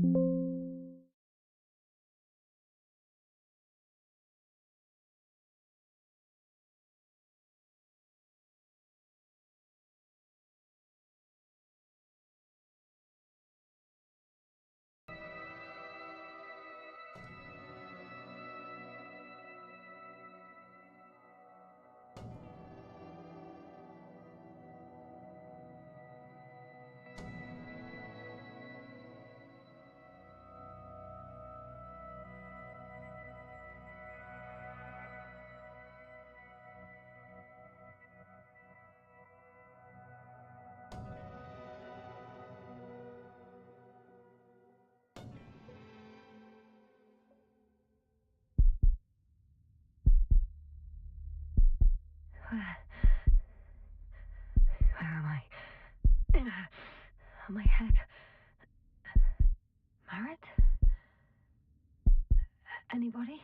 Where am I? On my head. Marit? Anybody?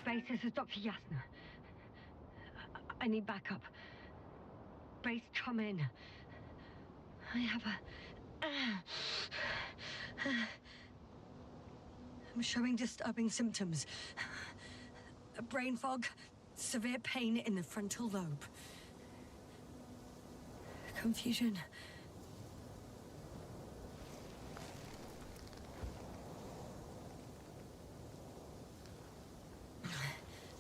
Base, this is Dr. Yasna. I need backup. Base, come in. I have I'm showing disturbing symptoms. A brain fog, severe pain in the frontal lobe. Confusion.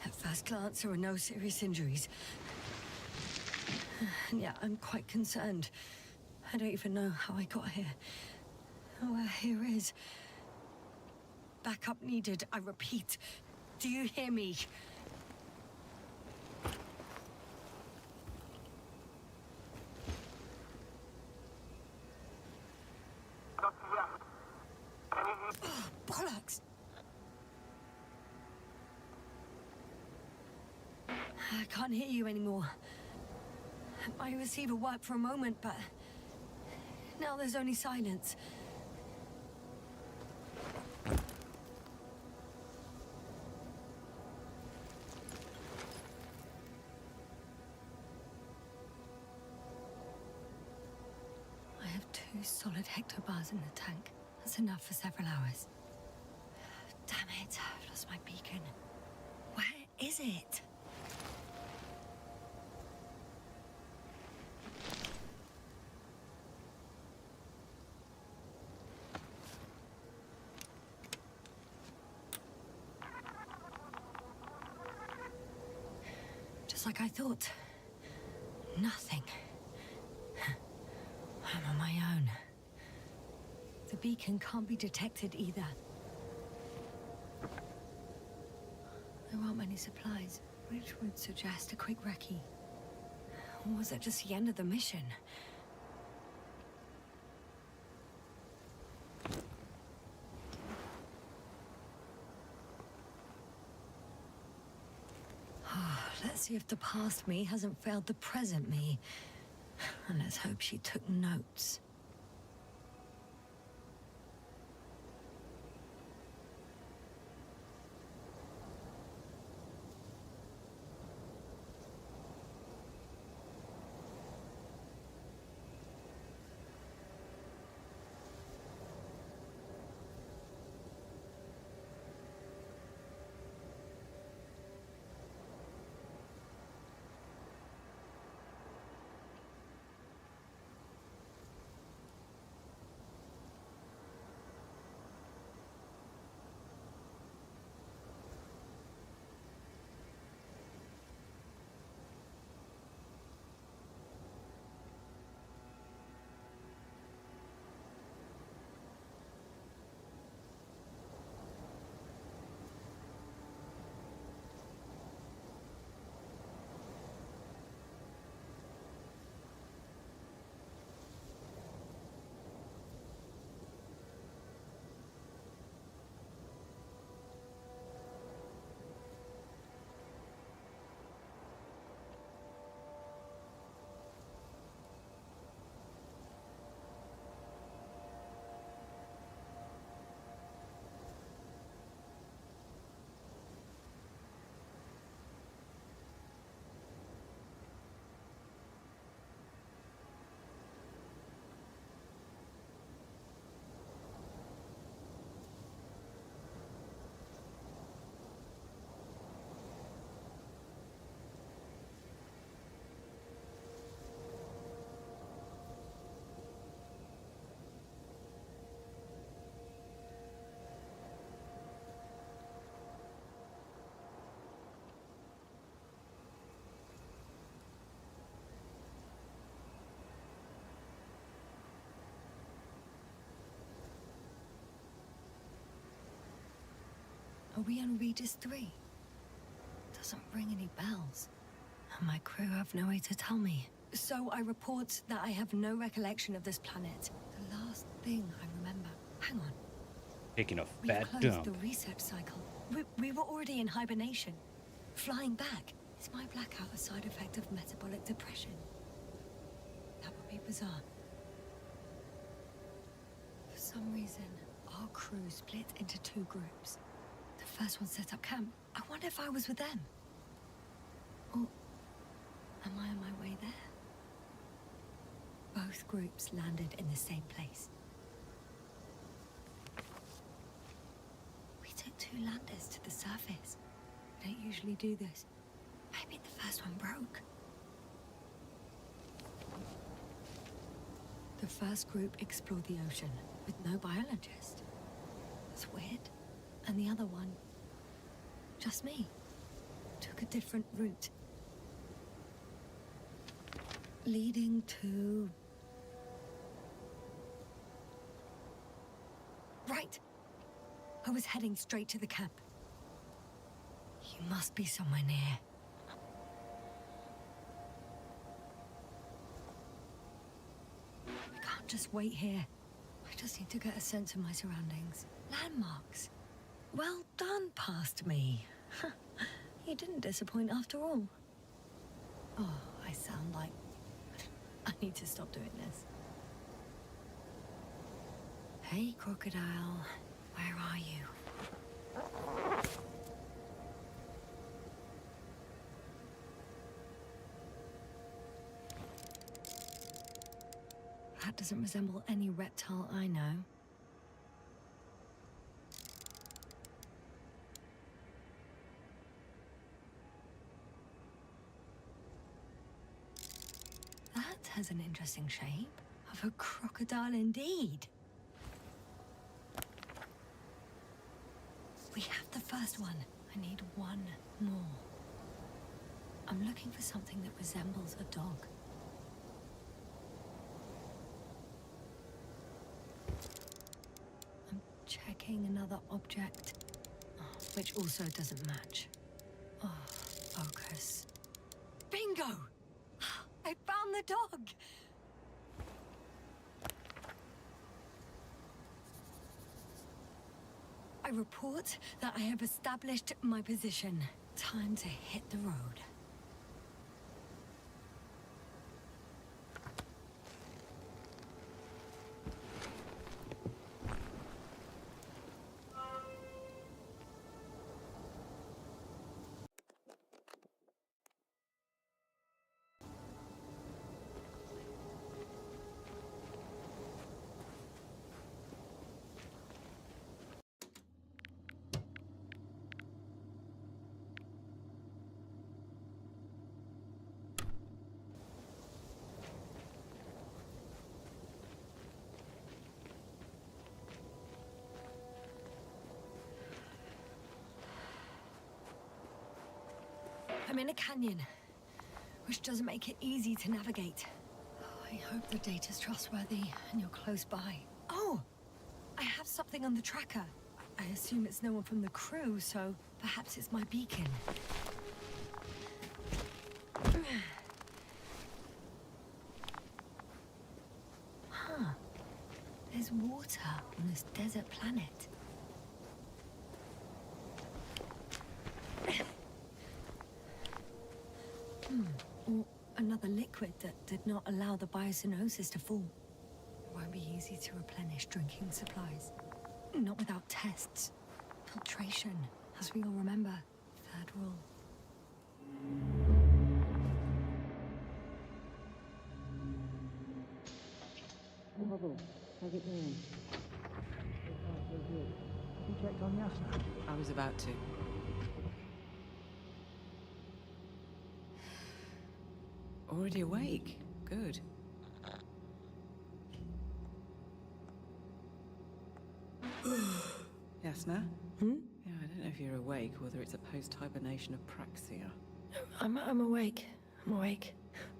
At first glance, there were no serious injuries. And yet, I'm quite concerned. I don't even know how I got here. Where here is. Backup needed, I repeat. Do you hear me? Oh, bollocks! I can't hear you anymore. My receiver worked for a moment, but now there's only silence. I have 2 solid hectobars in the tank. That's enough for several hours. Damn it, I've lost my beacon. Where is it? Just like I thought. Nothing. I'm on my own. The beacon can't be detected either. There aren't many supplies, which would suggest a quick recce. Or was it just the end of the mission? Let's see if the past me hasn't failed the present me. And let's hope she took notes. Are we on Regis 3? Doesn't ring any bells. And my crew have no way to tell me. So I report that I have no recollection of this planet. The last thing I remember. Hang on. Taking a We fat closed dump. the research cycle. We were already in hibernation. Flying back. Is my blackout a side effect of metabolic depression? That would be bizarre. For some reason, our crew split into 2 groups. The first one set up camp. I wonder if I was with them. Or am I on my way there? Both groups landed in the same place. We took 2 landers to the surface. We don't usually do this. Maybe the first one broke. The first group explored the ocean with no biologist. That's weird. And the other one, just me, took a different route. Leading to... Right! I was heading straight to the camp. You must be somewhere near. I can't just wait here. I just need to get a sense of my surroundings. Landmarks. Well done, past me. You didn't disappoint after all. Oh, I sound like... I need to stop doing this. Hey, crocodile. Where are you? That doesn't resemble any reptile I know. That has an interesting shape. Of a crocodile indeed. We have the first one. I need one more. I'm looking for something that resembles a dog. I'm checking another object, which also doesn't match. Oh, focus. Bingo! I found the dog! I report that I have established my position. Time to hit the road. I'm in a canyon, which doesn't make it easy to navigate. I hope the data's trustworthy and you're close by. Oh! I have something on the tracker. I assume it's no one from the crew, so perhaps it's my beacon. Huh. There's water on this desert planet. Or another liquid that did not allow the biocenosis to form. It won't be easy to replenish drinking supplies. Not without tests. Filtration, as we all remember. Third rule. How's it going? You checked on Yasna? I was about to. Already awake? Good. Yasna? Hmm? Yeah, I don't know if you're awake, or whether it's a post-hibernation apraxia. I'm awake. I'm awake.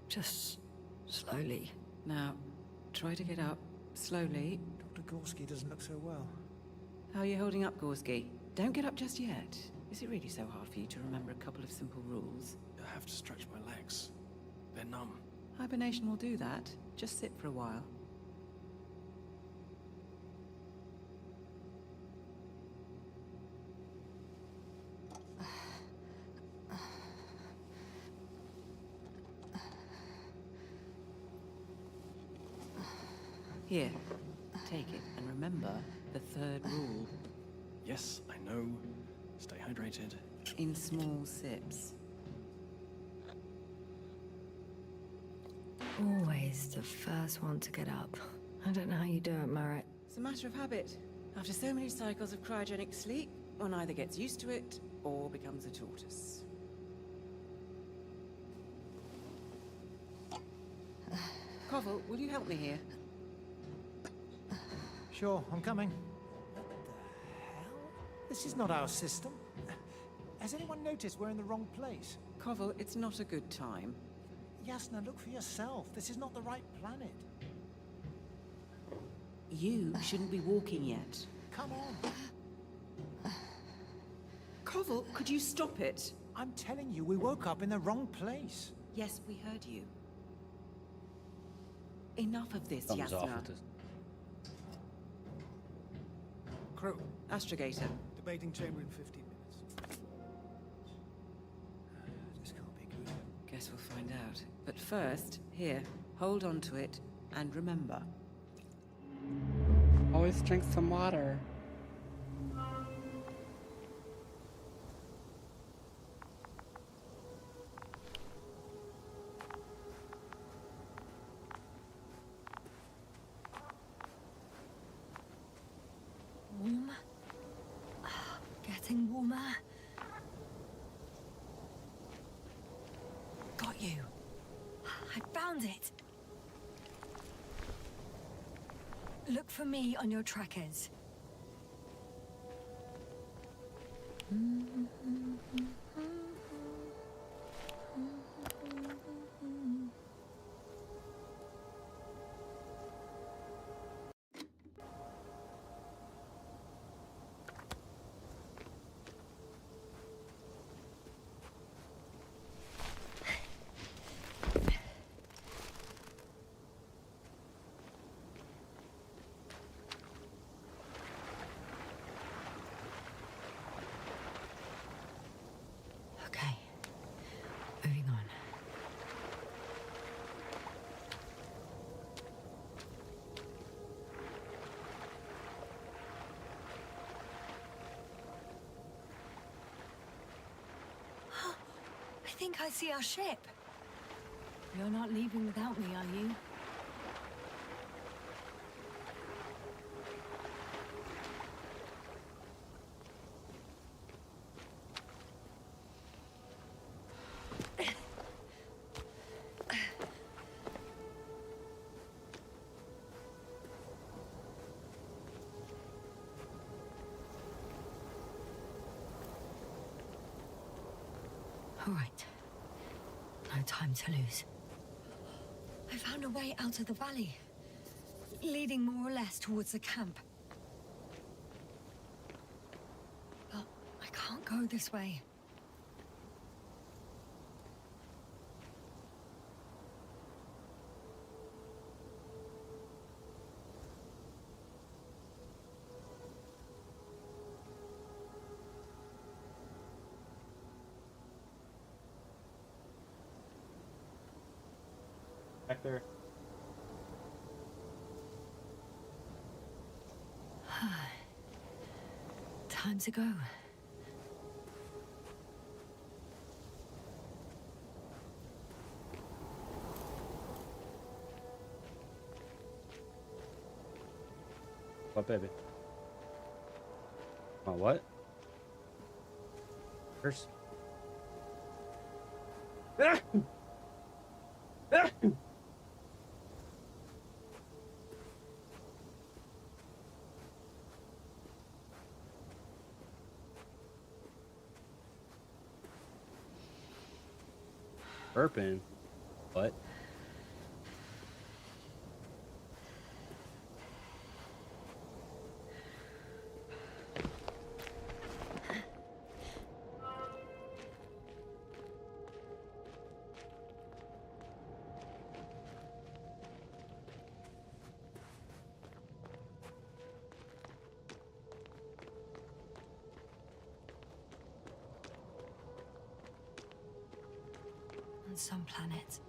Just slowly. Now, try to get up, slowly. Dr. Gorski doesn't look so well. How are you holding up, Gorski? Don't get up just yet. Is it really so hard for you to remember a couple of simple rules? I have to stretch my legs. They're numb. Hibernation will do that. Just sit for a while. Here, take it, and remember the third rule. Yes, I know. Stay hydrated. In small sips. Always the first one to get up. I don't know how you do it, Merritt. It's a matter of habit. After so many cycles of cryogenic sleep, one either gets used to it or becomes a tortoise. Koval, will you help me here? Sure, I'm coming. What the hell? This is not our system. Has anyone noticed we're in the wrong place? Koval, it's not a good time. Yasna, look for yourself. This is not the right planet. You shouldn't be walking yet. Come on. Koval, could you stop it? I'm telling you, we woke up in the wrong place. Yes, we heard you. Enough of this, Something's off Yasna. with this. Crew, Astrogator. debating chamber in 15 minutes. This can't be good. Guess we'll find out. But first, here, hold on to it, and remember. Always drink some water. Warm? Getting warmer. Got you. I found it. Look for me on your trackers. Okay. Moving on. I think I see our ship. You're not leaving without me, are you? All right. No time to lose. I found a way out of the valley, leading more or less towards the camp. But I can't go this way. Back there. Time to go. What, baby? Oh, what? First. Burping. What? on some planets,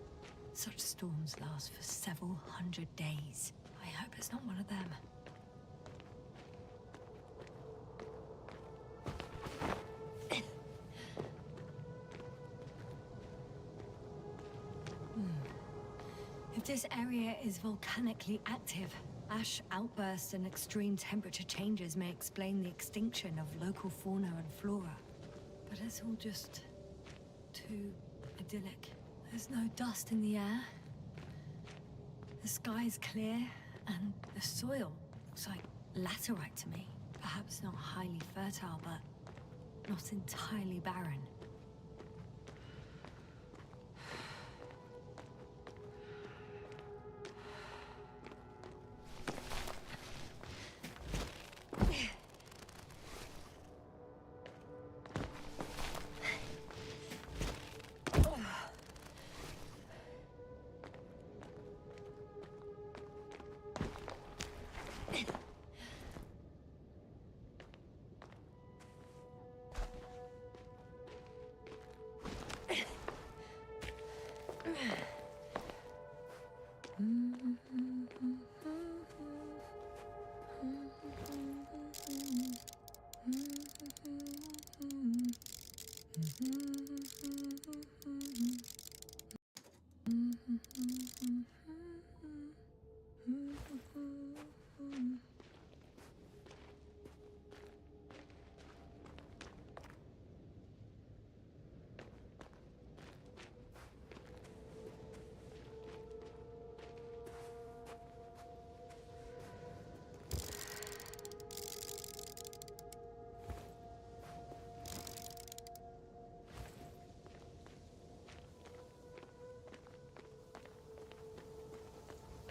such storms last for several hundred days. I hope it's not one of them. If this area is volcanically active, ash outbursts and extreme temperature changes may explain the extinction of local fauna and flora. But it's all just too idyllic. There's no dust in the air. The sky's clear, and the soil looks like laterite to me. Perhaps not highly fertile, but not entirely barren.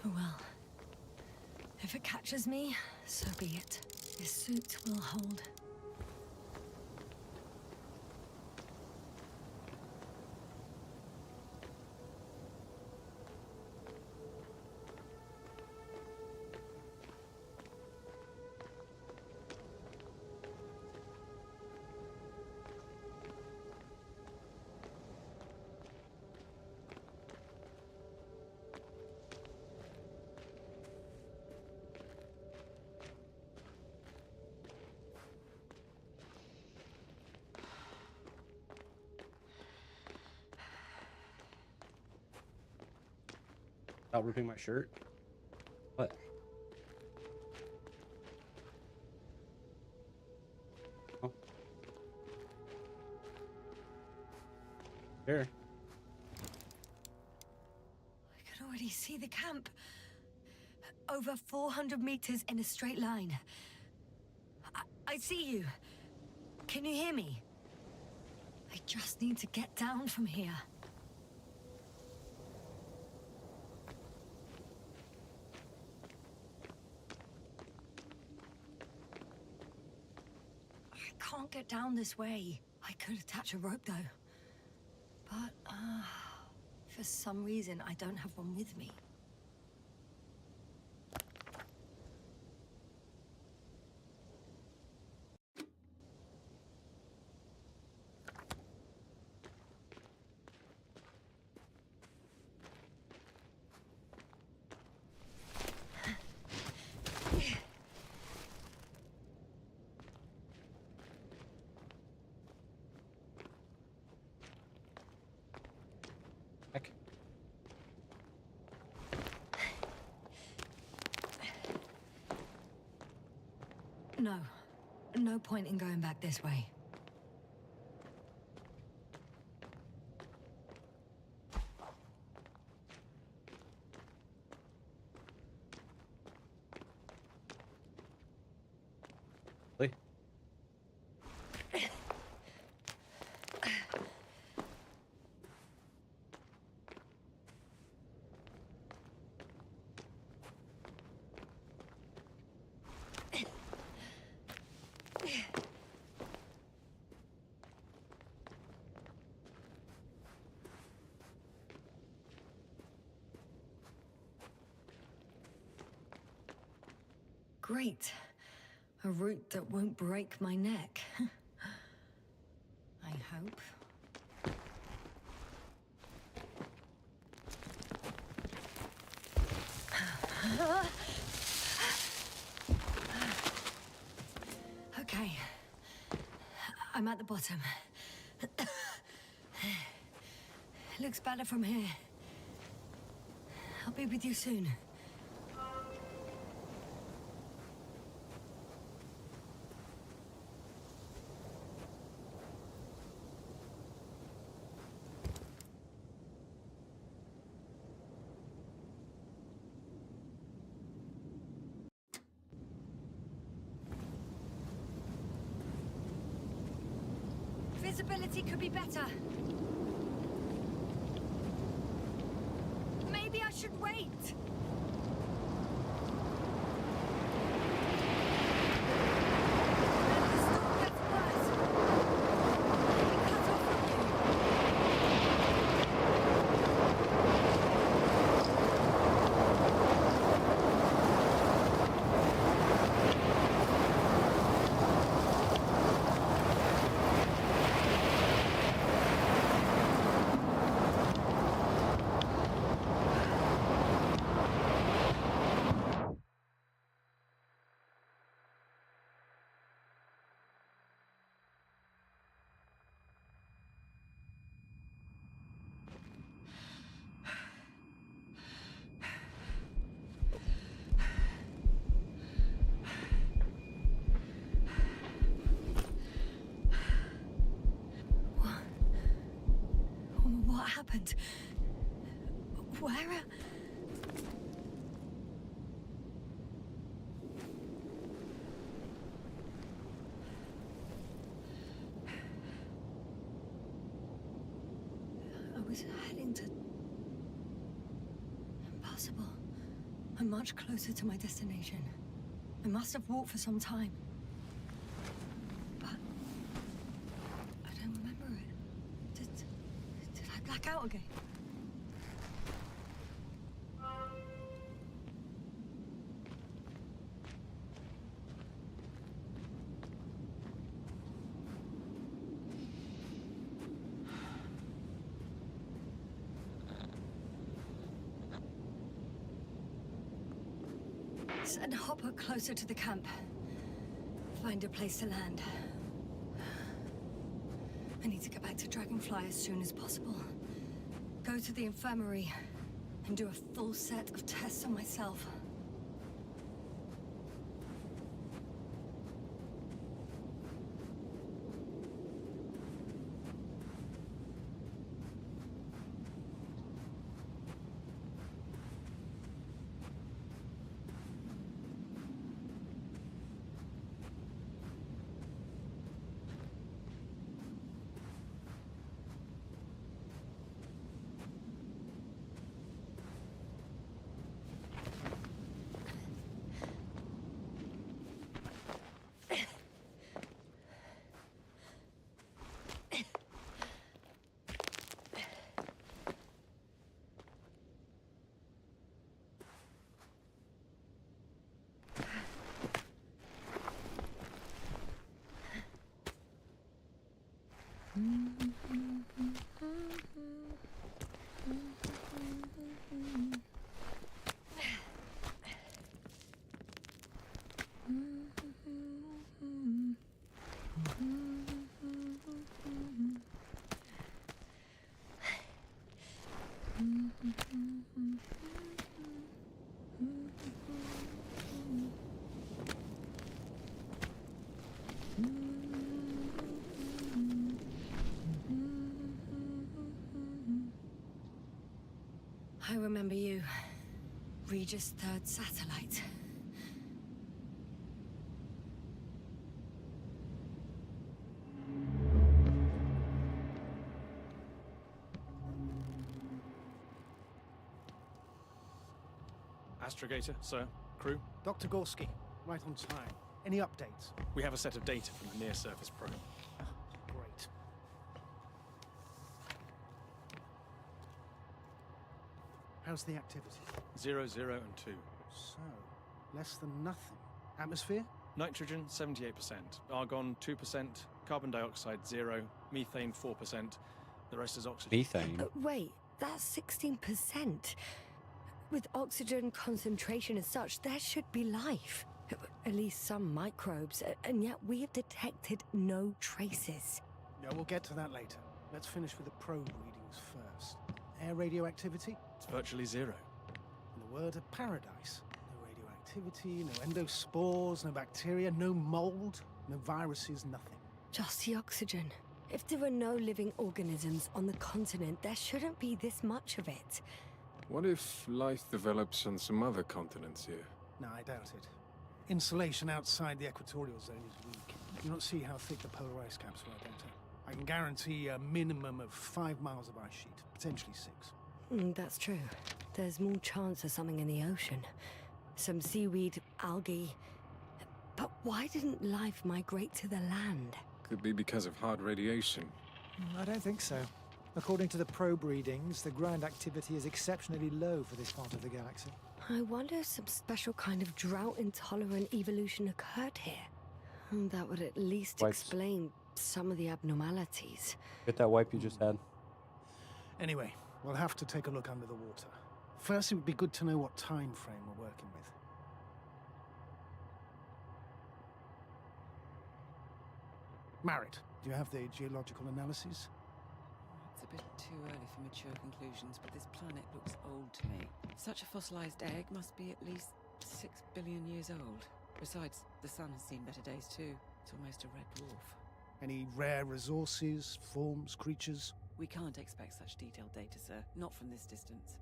Oh well. If it catches me, so be it. This suit will hold. Out ripping my shirt? What? Oh. Here. I can already see the camp. Over 400 meters in a straight line. I see you. Can you hear me? I just need to get down from here. I can't get down this way. I could attach a rope though. But, for some reason, I don't have one with me. Heck. No. No point in going back this way. Lee. Great. A route that won't break my neck. I hope. Okay. I'm at the bottom. Looks better from here. I'll be with you soon. Visibility could be better. Maybe I should wait. The storm gets worse. Maybe cut off from you. What happened? Where? I was heading to... Impossible. I'm much closer to my destination. I must have walked for some time. But... I don't remember it. Did I black out again? Send Hopper closer to the camp. Find a place to land. I need to get back to Dragonfly as soon as possible. Go to the infirmary and do a full set of tests on myself. I remember you. Regis' third satellite. Astrogator, sir. Crew. Dr. Gorski, right on time. Any updates? We have a set of data from the near-surface probe. Great. How's the activity? 0, 0, and 2. So, less than nothing. Atmosphere? Nitrogen, 78%. Argon, 2%. Carbon dioxide, 0. Methane, 4%. The rest is oxygen. Methane. Wait, that's 16%. With oxygen concentration as such, there should be life. At least some microbes, and yet we have detected no traces. Yeah, we'll get to that later. Let's finish with the probe readings first. Air radioactivity? It's virtually zero. In a word, a paradise. No radioactivity, no endospores, no bacteria, no mold, no viruses, nothing. Just the oxygen. If there are no living organisms on the continent, there shouldn't be this much of it. What if life develops on some other continents here? No, I doubt it. Insulation outside the equatorial zone is weak. You don't see how thick the polar ice caps were, don't I? I can guarantee a minimum of 5 miles of ice sheet, potentially 6. That's true. There's more chance of something in the ocean. Some seaweed, algae. But why didn't life migrate to the land? Could be because of hard radiation. I don't think so. According to the probe readings, the ground activity is exceptionally low for this part of the galaxy. I wonder if some special kind of drought-intolerant evolution occurred here. That would at least Wipes. explain some of the abnormalities. Get that wipe you just had. Anyway, we'll have to take a look under the water. First, it would be good to know what time frame we're working with. Marit, do you have the geological analyses? It's a bit too early for mature conclusions, but this planet looks old to me. Such a fossilized egg must be at least 6 billion years old. Besides, the sun has seen better days too. It's almost a red dwarf. Any rare resources, forms, creatures? We can't expect such detailed data, sir. Not from this distance.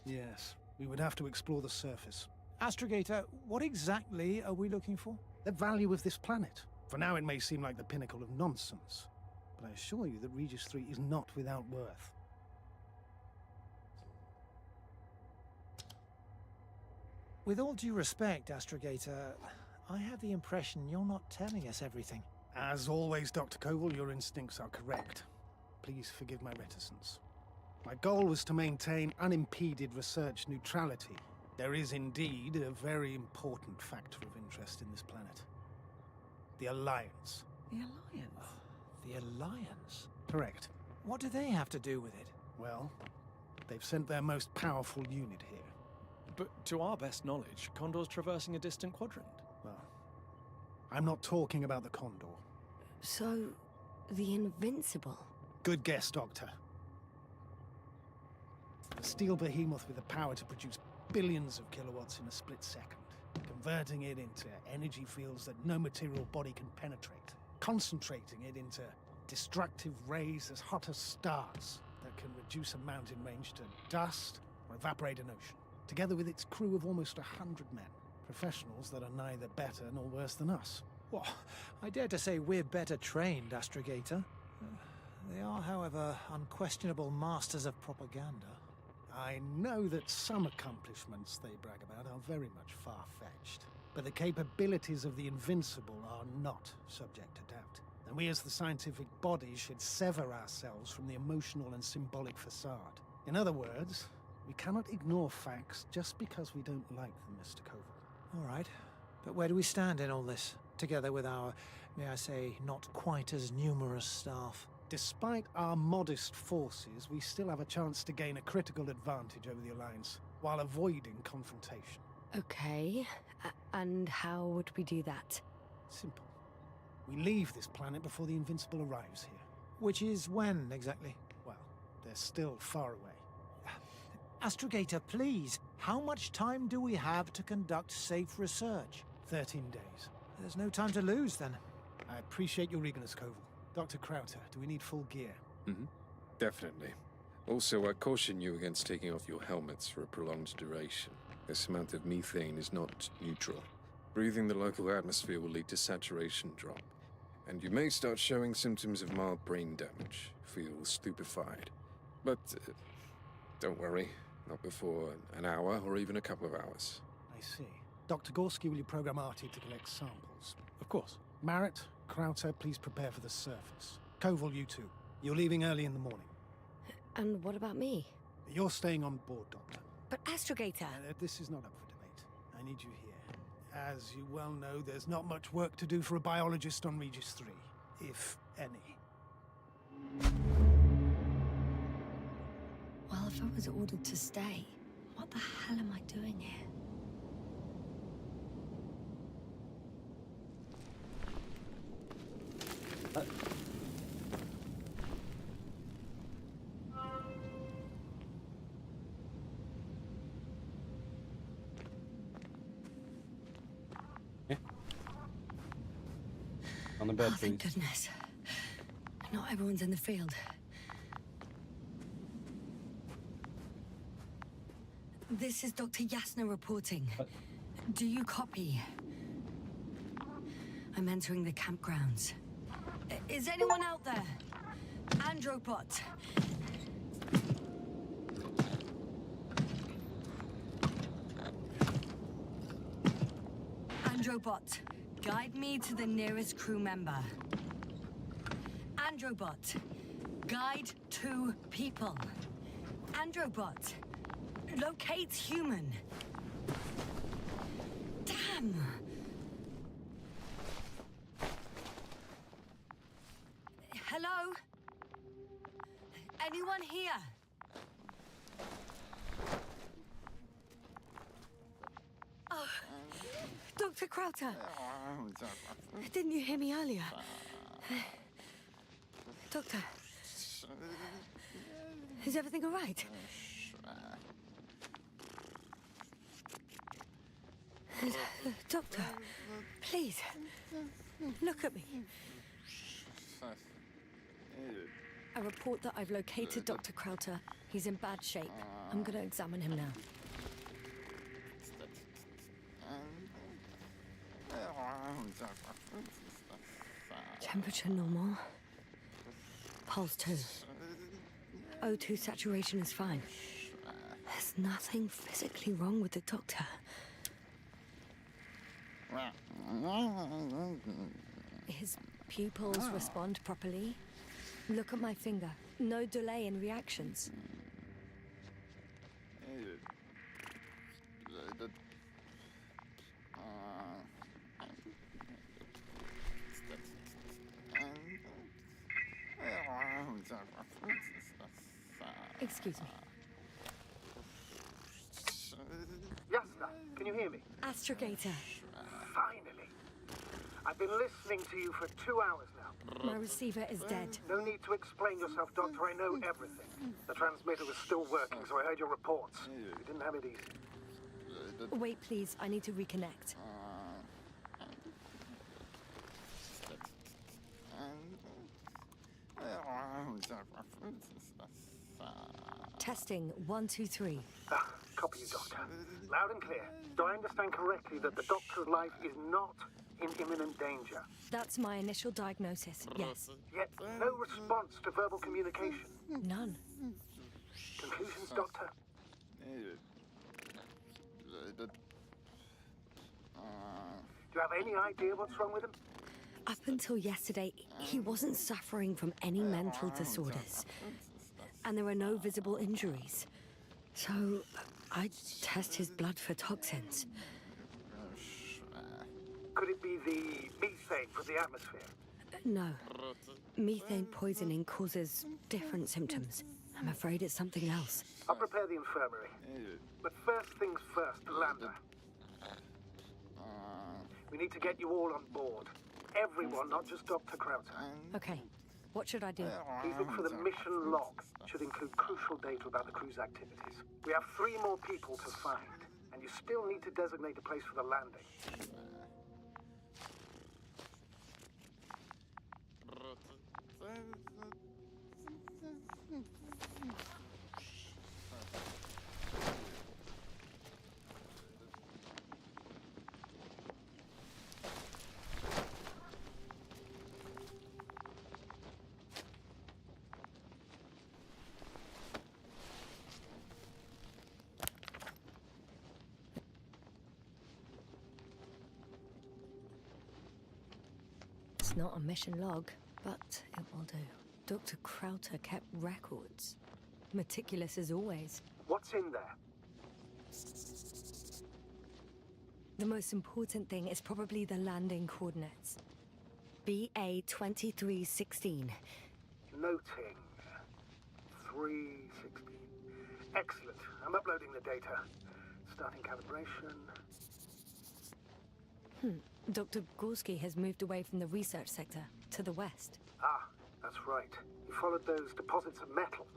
Yes, we would have to explore the surface. Astrogator, what exactly are we looking for? The value of this planet. For now, it may seem like the pinnacle of nonsense, but I assure you that Regis 3 is not without worth. With all due respect, Astrogator, I have the impression you're not telling us everything. As always, Dr. Koval, your instincts are correct. Please forgive my reticence. My goal was to maintain unimpeded research neutrality. There is indeed a very important factor of interest in this planet. The Alliance. The Alliance? The Alliance? Correct. What do they have to do with it? Well, they've sent their most powerful unit here. But to our best knowledge, Condor's traversing a distant quadrant. Well, I'm not talking about the Condor. So, the Invincible. Good guess, Doctor. A steel behemoth with the power to produce billions of kilowatts in a split second, converting it into energy fields that no material body can penetrate, concentrating it into destructive rays as hot as stars that can reduce a mountain range to dust or evaporate an ocean, together with its crew of almost 100 men, professionals that are neither better nor worse than us. Well, I dare to say we're better trained, Astrogator. They are, however, unquestionable masters of propaganda. I know that some accomplishments they brag about are very much far-fetched, but the capabilities of the Invincible are not subject to doubt. And we as the scientific body should sever ourselves from the emotional and symbolic facade. In other words, we cannot ignore facts just because we don't like them, Mr. Koval. All right, but where do we stand in all this, together with our, may I say, not quite as numerous staff? Despite our modest forces, we still have a chance to gain a critical advantage over the Alliance, while avoiding confrontation. Okay, and how would we do that? Simple. We leave this planet before the Invincible arrives here. Which is when, exactly? Well, they're still far away. Astrogator, please, how much time do we have to conduct safe research? 13 days. There's no time to lose, then. I appreciate your eagerness, Koval. Dr. Krauter, do we need full gear? Definitely. Also, I caution you against taking off your helmets for a prolonged duration. This amount of methane is not neutral. Breathing the local atmosphere will lead to saturation drop, and you may start showing symptoms of mild brain damage, feel stupefied. But don't worry, not before an hour or even a couple of hours. I see. Dr. Gorski, will you program Artie to collect samples? Of course. Marit, Krauter, please prepare for the surface. Koval, you too. You're leaving early in the morning. And what about me? You're staying on board, Doctor. But Astrogator... This is not up for debate. I need you here. As you well know, there's not much work to do for a biologist on Regis 3, if any. Well, if I was ordered to stay, What the hell am I doing here? What? Yeah. On the bed, Oh, thank please. goodness. Not everyone's in the field. This is Dr. Yasna reporting. What? Do you copy? I'm entering the campgrounds. Is anyone out there? Androbot. Androbot, guide me to the nearest crew member. Androbot, guide 2 people. Androbot, locate human. Damn! Hello? Anyone here? Oh, Dr. Krauter. Didn't you hear me earlier? Doctor. Is everything all right? Doctor, please, look at me. I report that I've located Dr. Krauter. He's in bad shape. I'm gonna examine him now. Temperature normal. Pulse 2. O2 saturation is fine. There's nothing physically wrong with the doctor. His pupils respond properly. Look at my finger. No delay in reactions. Excuse me. Yasna, can you hear me? Astrogator. Finally. I've been listening to you for 2 hours now. My receiver is dead. No need to explain yourself, Doctor. I know everything. The transmitter was still working, so I heard your reports. You didn't have it easy. Wait, please. I need to reconnect. Testing 1, 2, 3. Copy you, Doctor. Loud and clear. Do I understand correctly that the Doctor's life is not in imminent danger? That's my initial diagnosis. Yes. Yet no response to verbal communication. None. Conclusions, Doctor? Do you have any idea what's wrong with him? Up until yesterday, he wasn't suffering from any mental disorders. And there are no visible injuries. So, I'd test his blood for toxins. Could it be the methane from the atmosphere? No. Methane poisoning causes different symptoms. I'm afraid it's something else. I'll prepare the infirmary. But first things first, Lander. We need to get you all on board. Everyone, not just Dr. Krauter. Okay. What should I do? Please look for the mission log. Should include crucial data about the crew's activities. We have 3 more people to find, and you still need to designate a place for the landing. It's not a mission log, but it will do. Dr. Krauter kept records. Meticulous as always. What's in there? The most important thing is probably the landing coordinates. BA 2316. Noting 316. Excellent. I'm uploading the data. Starting calibration. Dr. Gorski has moved away from the research sector to the west. Ah, that's right. You followed those deposits of metal.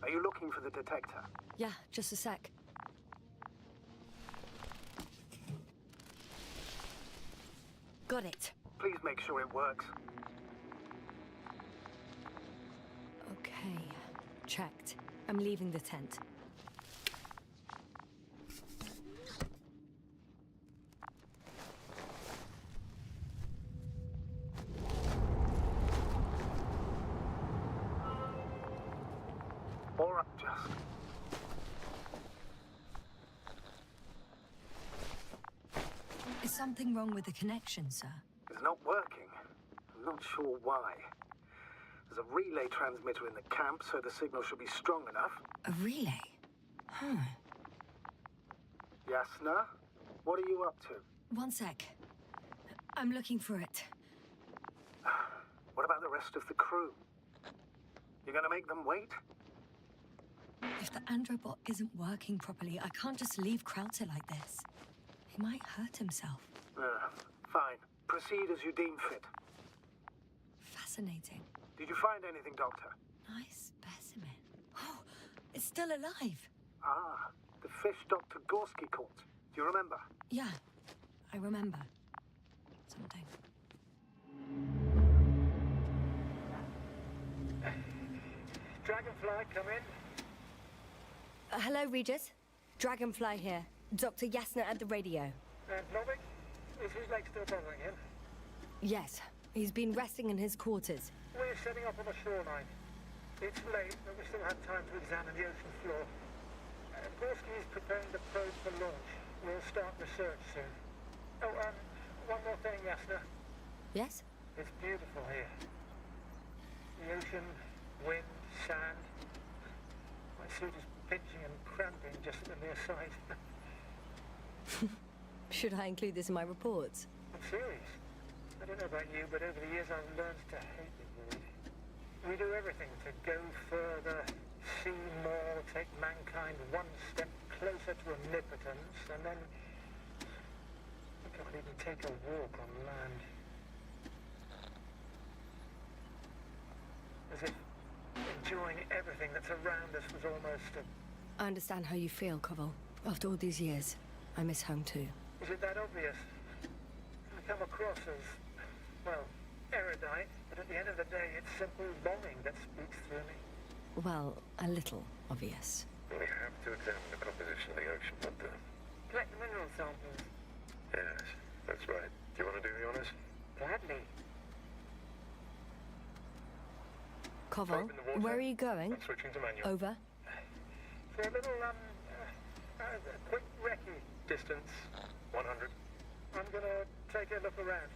Are you looking for the detector? Yeah, just a sec. Got it. Please make sure it works. Okay, checked. I'm leaving the tent. All right, just... Is something wrong with the connection, sir? It's not working. I'm not sure why. There's a relay transmitter in the camp, so the signal should be strong enough. A relay? Huh. Yasna, what are you up to? One sec. I'm looking for it. What about the rest of the crew? You're gonna make them wait? If the androbot isn't working properly, I can't just leave Krauter like this. He might hurt himself. Fine. Proceed as you deem fit. Fascinating. Did you find anything, Doctor? Nice specimen. Oh, it's still alive. Ah, the fish Dr. Gorski caught. Do you remember? Yeah, I remember. Something. Dragonfly, come in. Hello, Regis. Dragonfly here. Dr. Yasna at the radio. Novik, is his leg still bothering him? Yes, he's been resting in his quarters. We're setting up on the shoreline. It's late, but we still have time to examine the ocean floor. Gorski is preparing the probe for launch. We'll start research soon. Oh, one more thing, Yasna. Yes? It's beautiful here. The ocean, wind, sand. My suit is pinching and cramping just at the near side. Should I include this in my reports? I'm serious. I don't know about you, but over the years I've learned to hate the void. We do everything to go further, see more, take mankind one step closer to omnipotence, and then we can't even take a walk on land. As if enjoying everything that's around us was almost a... I understand how you feel, Koval. After all these years, I miss home too. Is it that obvious? I come across as, well, erudite, but at the end of the day, it's simple longing that speaks through me. Well, a little obvious. We have to examine the composition of the ocean, Doctor. Collect the mineral samples. Yes, that's right. Do you want to do the honors? Gladly. Koval, Probe in the water. where are you going? I'm switching to manual. Over. For a little, quick recce distance. 100. I'm gonna take a look around.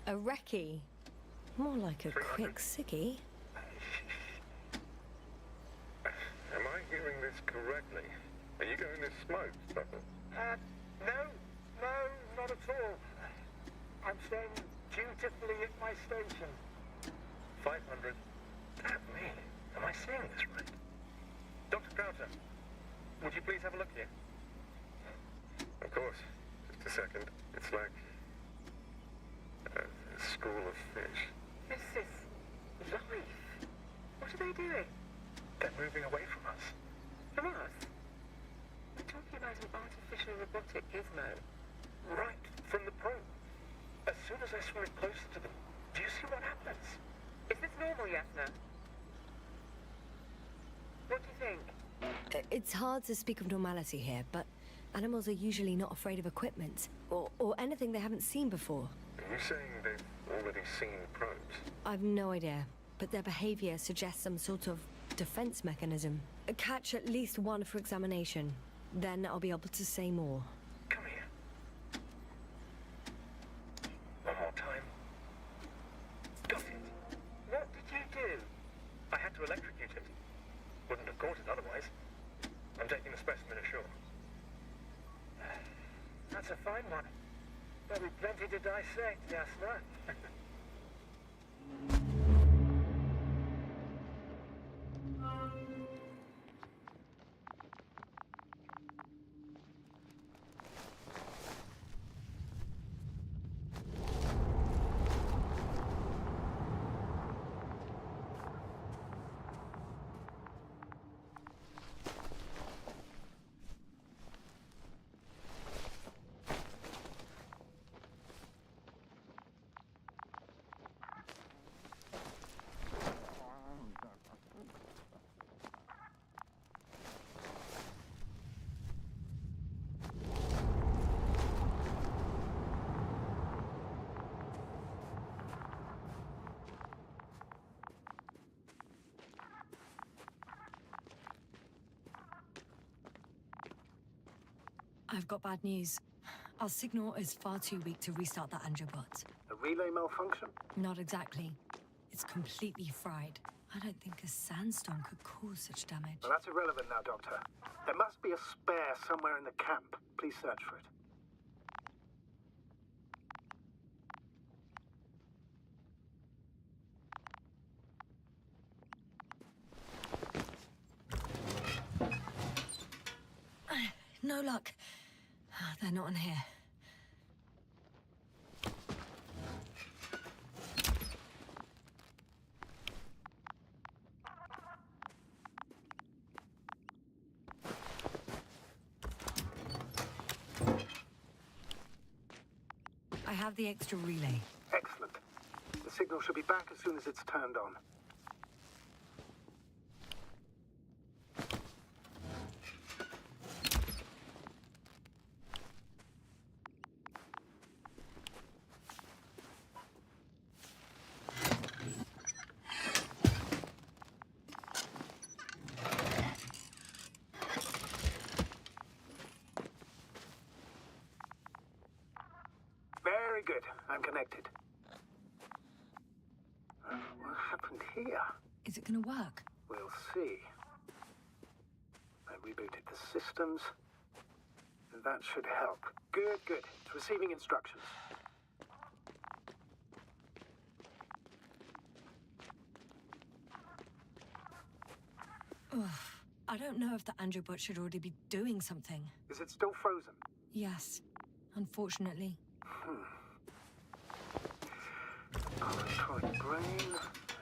A recce. More like a 300. quick sickie. Am I hearing this correctly? Are you going to smoke, Doctor? No, not at all. I'm staying dutifully at my station. 500. Damn me. Am I seeing this right? Dr. Crowther, would you please have a look here? Of course. Just a second. It's like a school of fish. This is life. What are they doing? They're moving away from us. From us? We're talking about an artificial robotic gizmo. Right from the probe. As soon as I swim closer to them, do you see what happens? Is this normal, Yasna? What do you think? It's hard to speak of normality here, but animals are usually not afraid of equipment or anything they haven't seen before. Are you saying they've already seen probes? I've no idea, but their behavior suggests some sort of defense mechanism. Catch at least one for examination. Then I'll be able to say more. Come here. One more time. Got it. What did you do? I had to electrocute it. Wouldn't have caught it otherwise. I'm taking a specimen of say, just that. I've got bad news. Our signal is far too weak to restart the Androbot. A relay malfunction? Not exactly. It's completely fried. I don't think a sandstorm could cause such damage. Well, that's irrelevant now, Doctor. There must be a spare somewhere in the camp. Please search for it. No luck. They're not in here. I have the extra relay. Excellent. The signal should be back as soon as it's turned on. Very good. I'm connected. What happened here? Is it gonna work? We'll see. I rebooted the systems. And that should help. Good, good. It's receiving instructions. Ugh. I don't know if the Androbot should already be doing something. Is it still frozen? Yes, unfortunately. Electronic brain.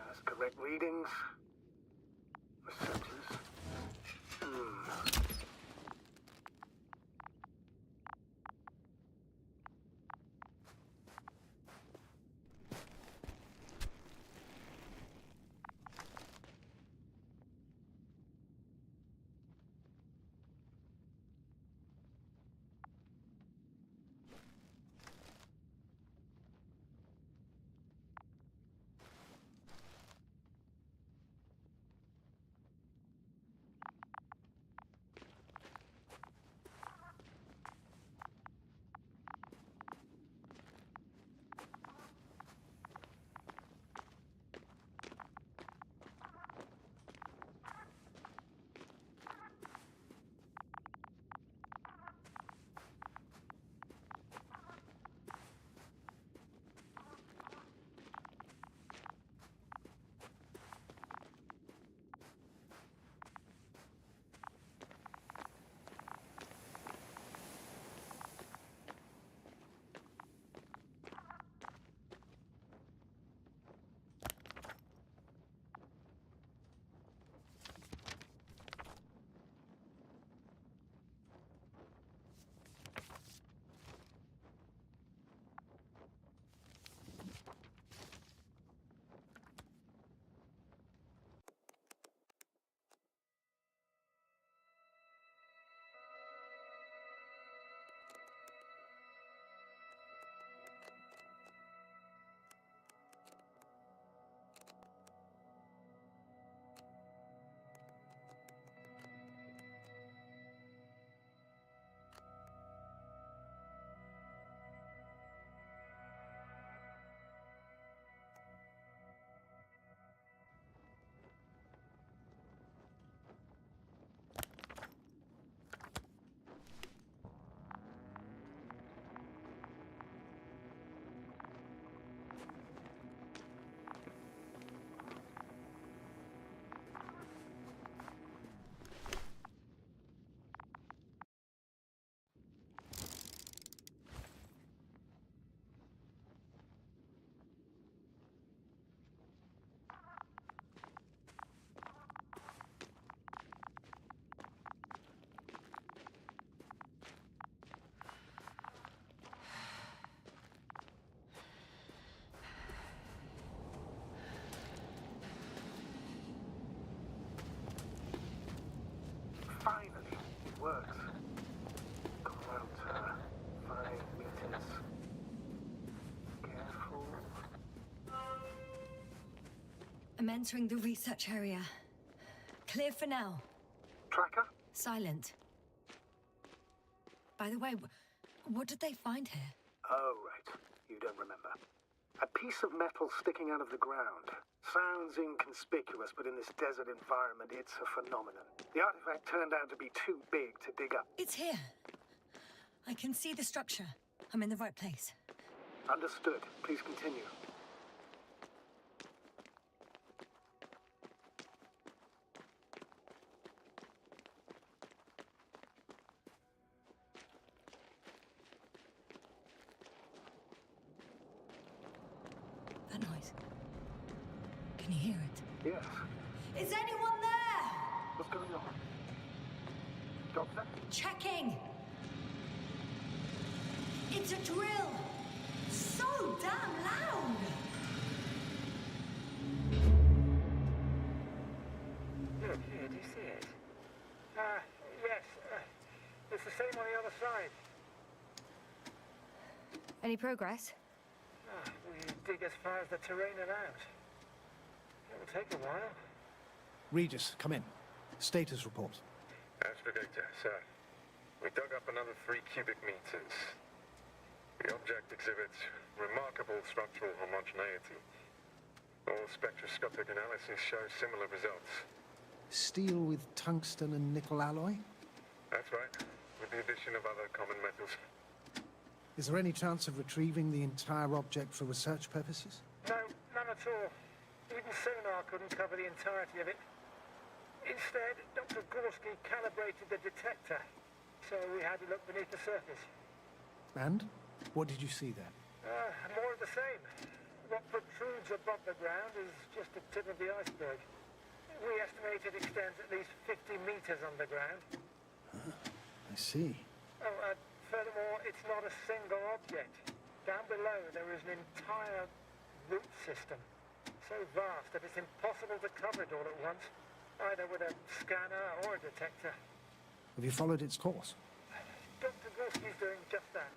Has correct readings. Receptors. I'm entering the research area. Clear for now. Tracker? Silent. By the way, what did they find here? Oh, right. You don't remember. A piece of metal sticking out of the ground. Sounds inconspicuous, but in this desert environment, it's a phenomenon. The artifact turned out to be too big to dig up. It's here. I can see the structure. I'm in the right place. Understood. Please continue. That noise. Can you hear it? Yes. Is anyone there? What's going on? Doctor? Checking. It's a drill. So damn loud. Look here, do you see it? Yes. It's the same on the other side. Any progress? We dig as far as the terrain allows. It'll take a while. Regis, come in. Status report. Astrogator, sir. We dug up another 3 cubic meters. The object exhibits remarkable structural homogeneity. All spectroscopic analyses show similar results. Steel with tungsten and nickel alloy? That's right, with the addition of other common metals. Is there any chance of retrieving the entire object for research purposes? No, none at all. Even sonar couldn't cover the entirety of it. Instead, Dr. Gorski calibrated the detector, so we had to look beneath the surface. And? What did you see there? More of the same. What protrudes above the ground is just the tip of the iceberg. We estimate it extends at least 50 meters underground. I see. Furthermore, it's not a single object. Down below, there is an entire root system. So vast that it's impossible to cover it all at once, either with a scanner or a detector. Have you followed its course? Dr. Gorski's doing just that.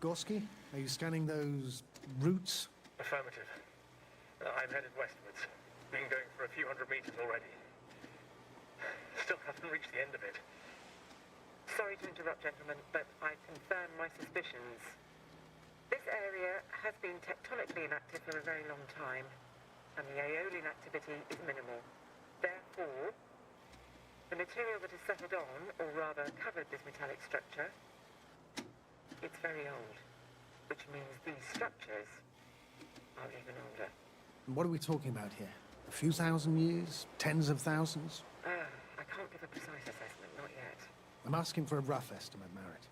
Gorski, are you scanning those roots? Affirmative. I'm headed westwards. Been going for a few hundred meters already. Still haven't reached the end of it. Sorry to interrupt, gentlemen, but I confirm my suspicions. This area has been tectonically inactive for a very long time, and the Aeolian activity is minimal. Therefore, the material that has settled on, or rather covered this metallic structure, it's very old, which means these structures are even older. And what are we talking about here? A few thousand years? Tens of thousands? I can't give a precise assessment, not yet. I'm asking for a rough estimate, Merritt.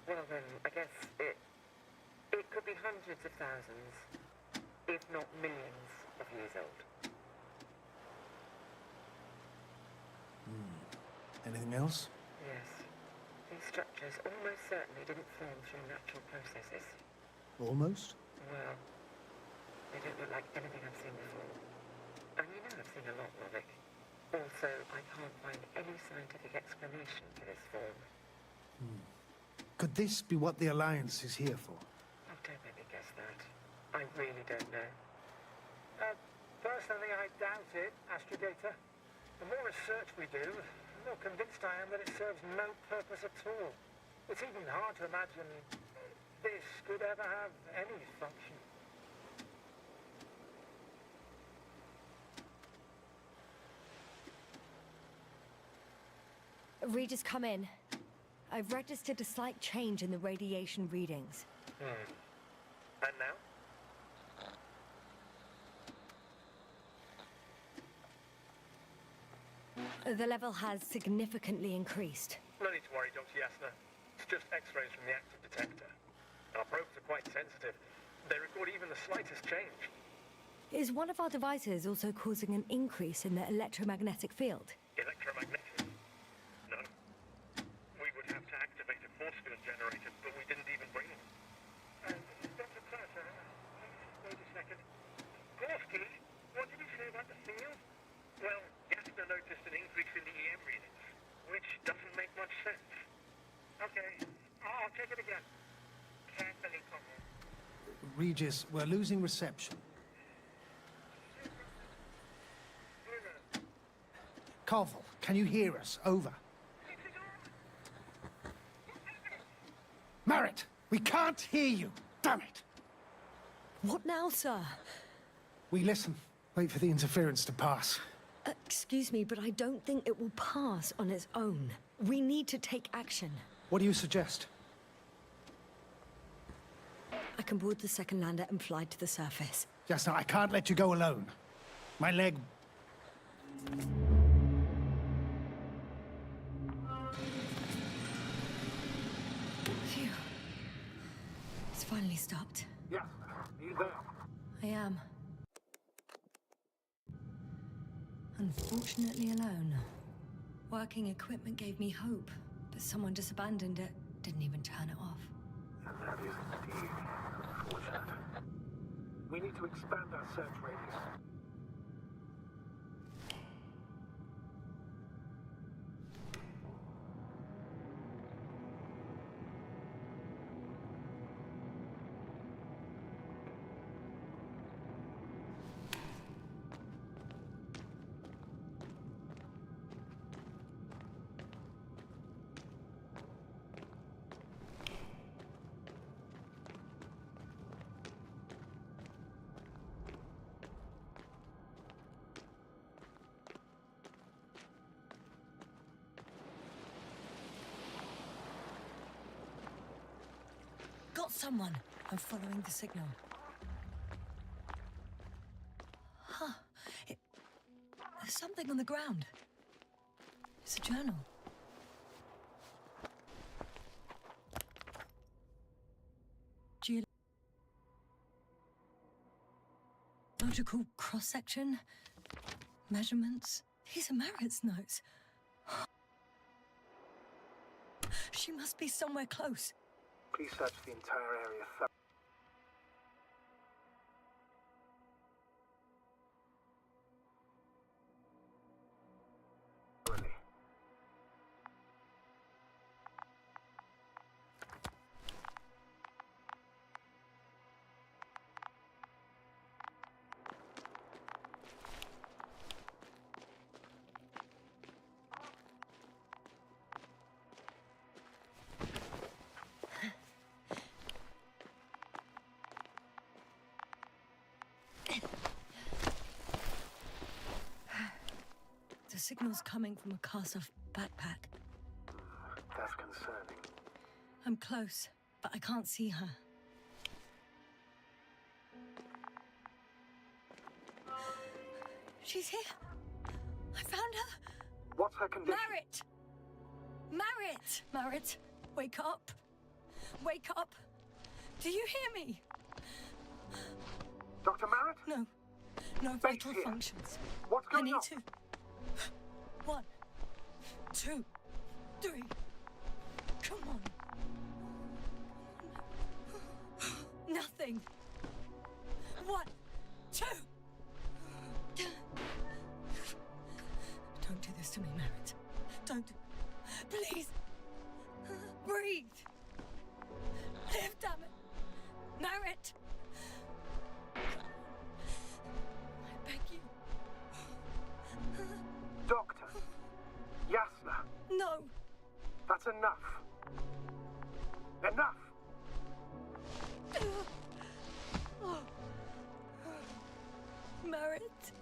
Well then, I guess it could be hundreds of thousands, if not millions of years old. Anything else? Yes. These structures almost certainly didn't form through natural processes. Almost? Well, they don't look like anything I've seen before. And you know I've seen a lot, Roddick. Also, I can't find any scientific explanation for this form. Could this be what the Alliance is here for? Oh, don't make me guess that. I really don't know. Personally, I doubt it, Astrogator. The more research we do, the more convinced I am that it serves no purpose at all. It's even hard to imagine this could ever have any function. Regis, come in. I've registered a slight change in the radiation readings. And now? The level has significantly increased. No need to worry, Dr. Yasna. It's just X-rays from the active detector. Our probes are quite sensitive. They record even the slightest change. Is one of our devices also causing an increase in the electromagnetic field? Electromagnetic? No. We would have to activate a force field generator, but we didn't even bring it. Dr. Carter, wait a second. Gorski, what did you say about the field? Well, Yasna noticed an increase in the EM readings, which doesn't make much sense. Okay, I'll check it again. Carefully, Connell. Regis, we're losing reception. Koval, can you hear us? Over. Merritt, we can't hear you. Damn it. What now, sir? We listen. Wait for the interference to pass. Excuse me, but I don't think it will pass on its own. We need to take action. What do you suggest? I can board the second lander and fly to the surface. Just now, I can't let you go alone. My leg... Phew. It's finally stopped. Yes, you there? I am. Unfortunately alone. Working equipment gave me hope, but someone just abandoned it. Didn't even turn it off. And that is indeed unfortunate. We need to expand our search radius. Got someone. I'm following the signal. Huh. There's something on the ground. It's a journal. Geological cross-section. Measurements. These are Merritt's notes. She must be somewhere close. Please search the entire area thoroughly. The signal's coming from a cast-off backpack. That's concerning. I'm close, but I can't see her. She's here. I found her. What's her condition? Merritt! Merritt! Merritt, wake up. Wake up. Do you hear me? Dr. Merritt? No. No Base vital here. functions. What's I going need on? to. 1, 2, 3. Come on. Nothing. 1, 2. Don't do this to me, Merritt. Don't. Please. Breathe. Live, damn it. Merritt. I beg you. Doctor. Yasna. No. That's enough. Enough! Merritt.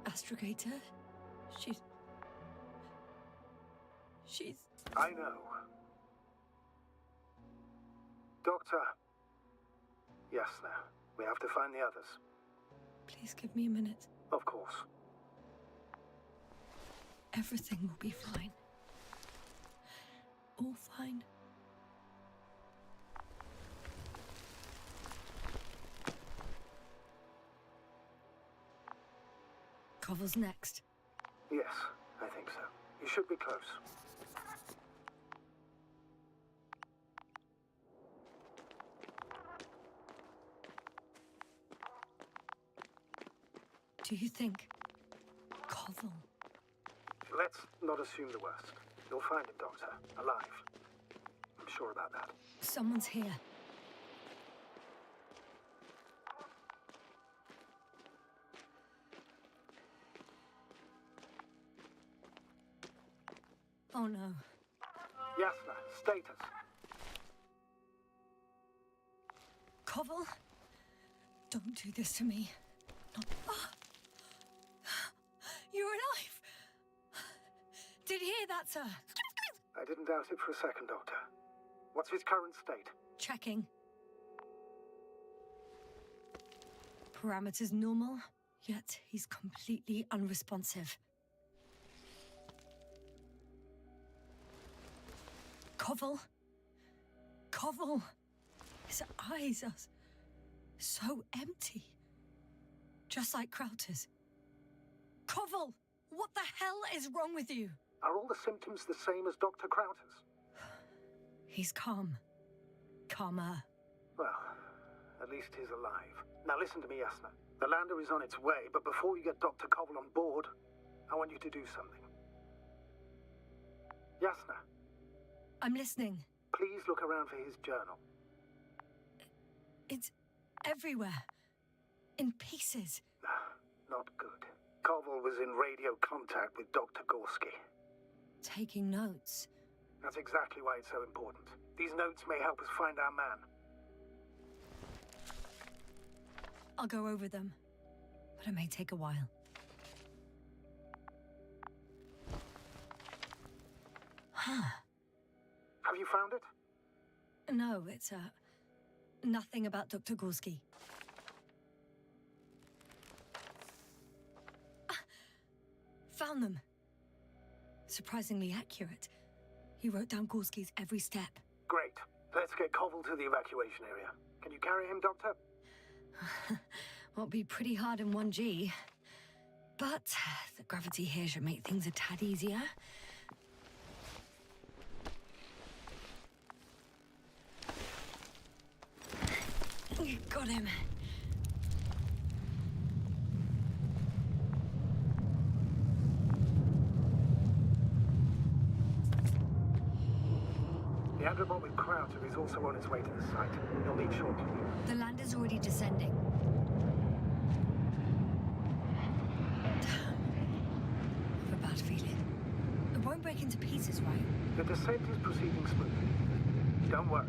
Astrogator. She's... I know. Doctor. Yasna, we have to find the others. Please give me a minute. Of course. Everything will be fine. All fine. Koval's next. Yes, I think so. You should be close. Do you think... Koval? Let's not assume the worst. You'll find him, Doctor. Alive. I'm sure about that. Someone's here. Oh no. Yasna, status. Koval? Don't do this to me. Not... Ah! You're alive! Did you hear that, sir? I didn't doubt it for a second, Doctor. What's his current state? Checking. Parameters normal, yet he's completely unresponsive. Koval? Koval! His eyes are so empty. Just like Krauter's. Koval! What the hell is wrong with you? Are all the symptoms the same as Dr. Krauter's? He's calm. Calmer. Well, at least he's alive. Now listen to me, Yasna. The lander is on its way, but before you get Dr. Koval on board, I want you to do something. Yasna, I'm listening. please look around for his journal. It's everywhere. In pieces. Not good. Koval was in radio contact with Dr. Gorski. Taking notes. That's exactly why it's so important. These notes may help us find our man. I'll go over them. But it may take a while. Huh. Have you found it? No, it's, nothing about Dr. Gorski. Found them. Surprisingly accurate. He wrote down Gorski's every step. Great. Let's get Koval to the evacuation area. Can you carry him, Doctor? Won't be pretty hard in 1G. But the gravity here should make things a tad easier. Got him. The Androbot with Krauter is also on its way to the site. You'll meet shortly. The lander's already descending. Damn. I have a bad feeling. It won't break into pieces, right? The descent is proceeding smoothly. Don't worry.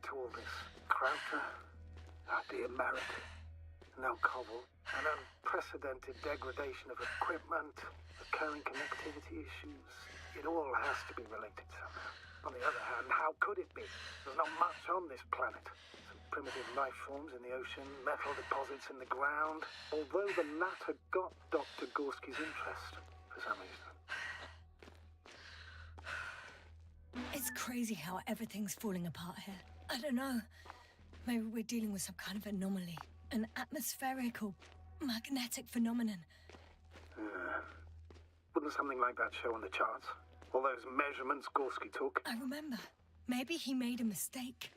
To all this. Krauter, our dear Merritt, now Koval, an unprecedented degradation of equipment, recurring connectivity issues. It all has to be related somehow. On the other hand, how could it be? There's not much on this planet. Some primitive life forms in the ocean, metal deposits in the ground. Although the latter got Dr. Gorski's interest, for some reason. It's crazy how everything's falling apart here. I don't know. Maybe we're dealing with some kind of anomaly. An atmospheric or magnetic phenomenon. Wouldn't something like that show on the charts? All those measurements Gorski took? I remember. Maybe he made a mistake.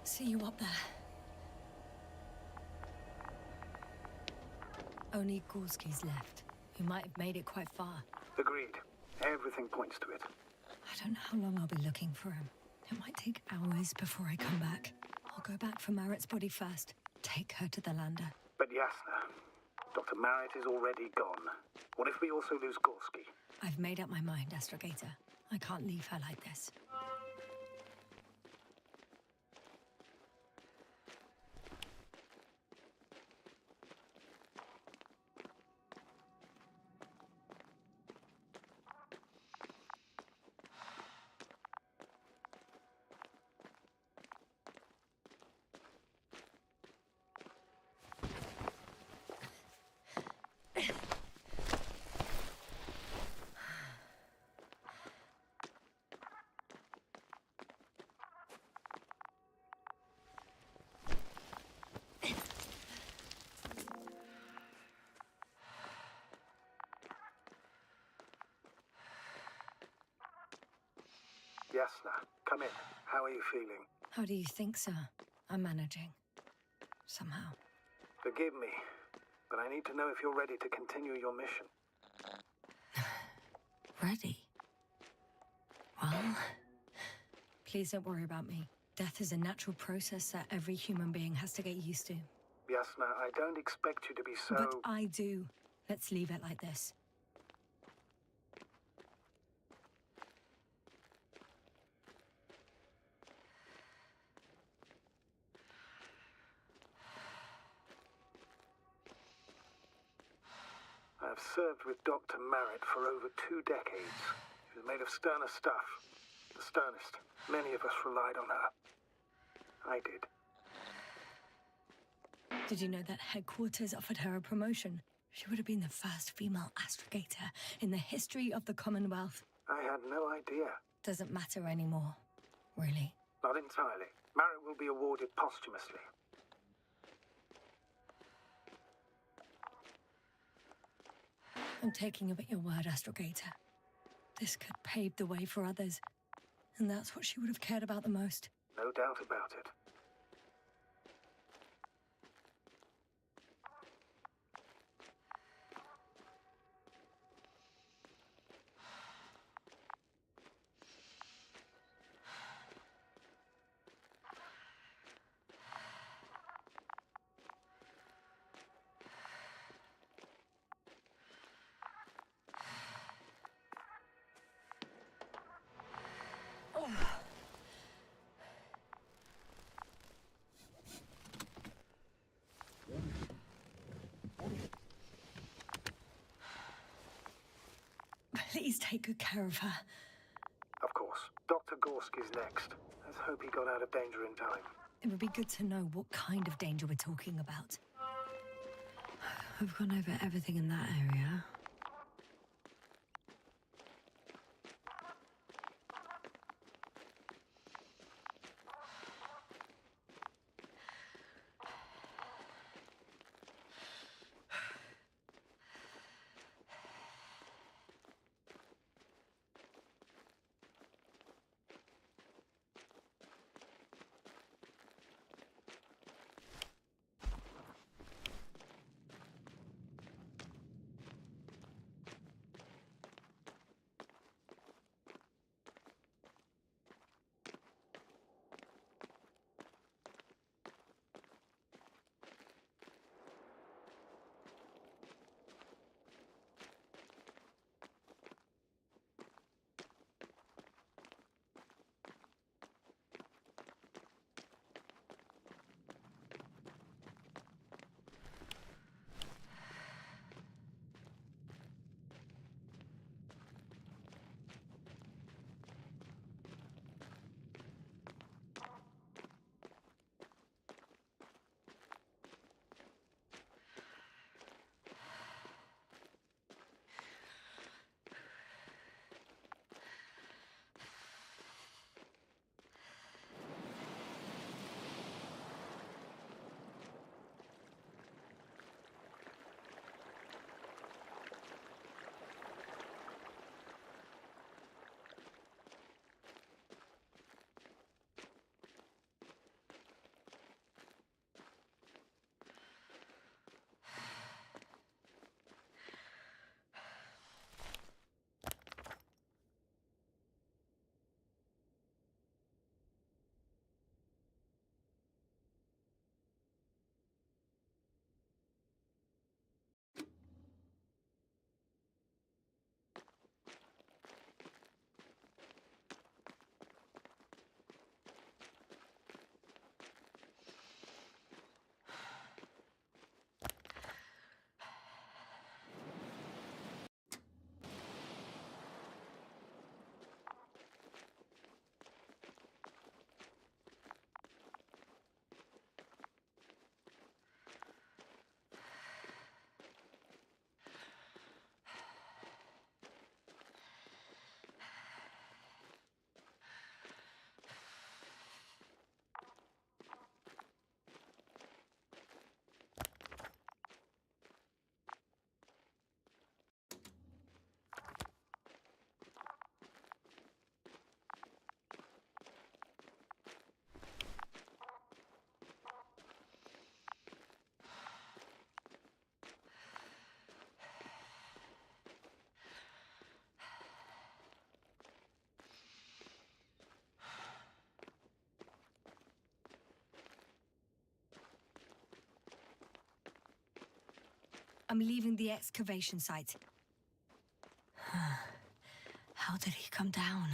See you up there. Only Gorski's left. He might have made it quite far. Agreed. Everything points to it. I don't know how long I'll be looking for him. It might take hours before I come back. I'll go back for Marrett's body first. Take her to the lander. But Yasna, Dr. Marrett is already gone. What if we also lose Gorski? I've made up my mind, Astrogator. I can't leave her like this. Yasna, come in. How are you feeling? How do you think, sir? I'm managing. Somehow. Forgive me, but I need to know if you're ready to continue your mission. Ready? Well, please don't worry about me. Death is a natural process that every human being has to get used to. Yasna, I don't expect you to be so... But I do. Let's leave it like this. I've served with Dr. Merritt for over 2 decades. She was made of sterner stuff. The sternest. Many of us relied on her. I did. Did you know that headquarters offered her a promotion? She would have been the first female astrogator in the history of the Commonwealth. I had no idea. Doesn't matter anymore, really. Not entirely. Merritt will be awarded posthumously. I'm taking you at your word, astrogator. This could pave the way for others. And that's what she would have cared about the most. No doubt about it. Please take good care of her. Of course. Dr. Gorski's next. Let's hope he got out of danger in time. It would be good to know what kind of danger we're talking about. I've gone over everything in that area. I'm leaving the excavation site. How did he come down?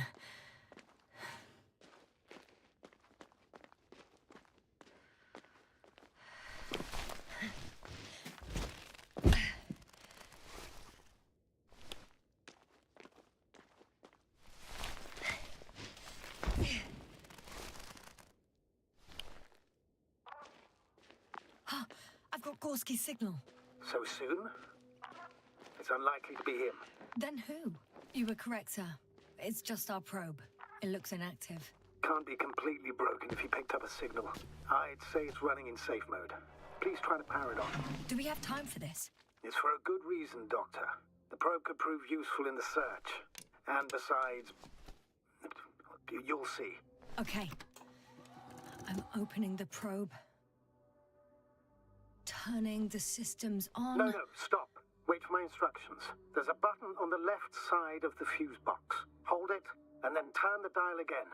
I've got Gorski's signal. So soon? It's unlikely to be him. Then who? You were correct, sir. It's just our probe. It looks inactive. Can't be completely broken if he picked up a signal. I'd say it's running in safe mode. Please try to power it on. Do we have time for this? It's for a good reason, Doctor. The probe could prove useful in the search. And besides, you'll see. Okay. I'm opening the probe. Turning the systems on. No, stop. Wait for my instructions. There's a button on the left side of the fuse box. Hold it, and then turn the dial again.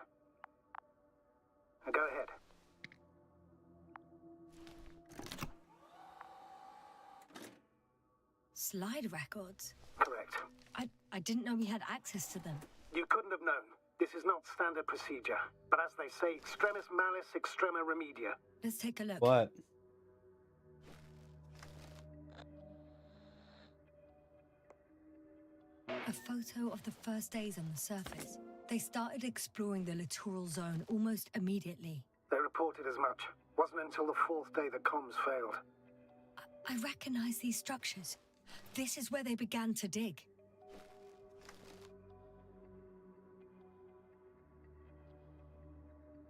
Now go ahead. Slide records? Correct. I didn't know we had access to them. You couldn't have known. This is not standard procedure. But as they say, extremis malis, extrema remedia. Let's take a look. What? A photo of the first days on the surface. They started exploring the littoral zone almost immediately. They reported as much. Wasn't until the fourth day the comms failed. I recognize these structures. This is where they began to dig.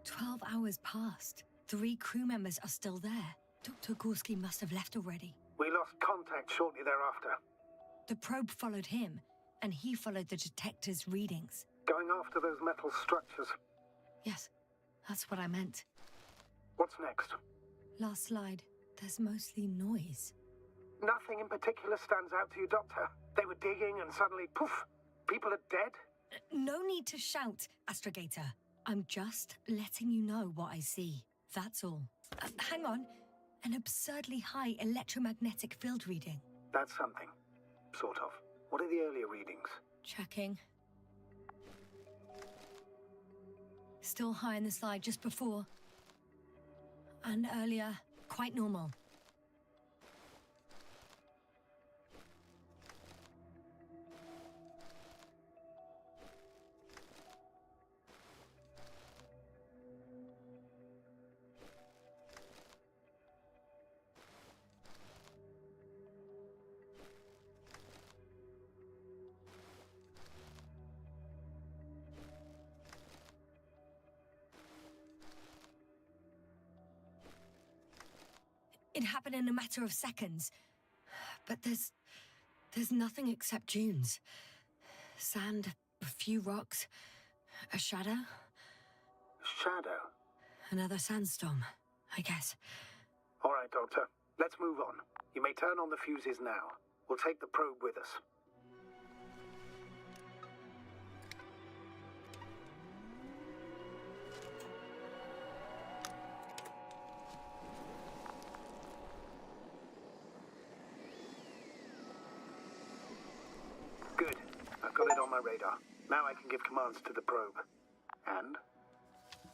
"12 hours passed. 3 crew members are still there. Dr. Gorski must have left already. We lost contact shortly thereafter. The probe followed him, and he followed the detector's readings. Going after those metal structures. Yes, that's what I meant. What's next? Last slide. There's mostly noise. Nothing in particular stands out to you, Doctor. They were digging and suddenly, poof, people are dead? No need to shout, Astrogator. I'm just letting you know what I see. That's all. Hang on. An absurdly high electromagnetic field reading. That's something. Sort of. What are the earlier readings? Checking. Still high in the slide just before. And earlier, quite normal. It happened in a matter of seconds. But there's nothing except dunes. Sand, a few rocks, a shadow. Shadow? Another sandstorm, I guess. All right, Doctor. Let's move on. You may turn on the fuses now. We'll take the probe with us. Good. I've got it on my radar. Now I can give commands to the probe. And?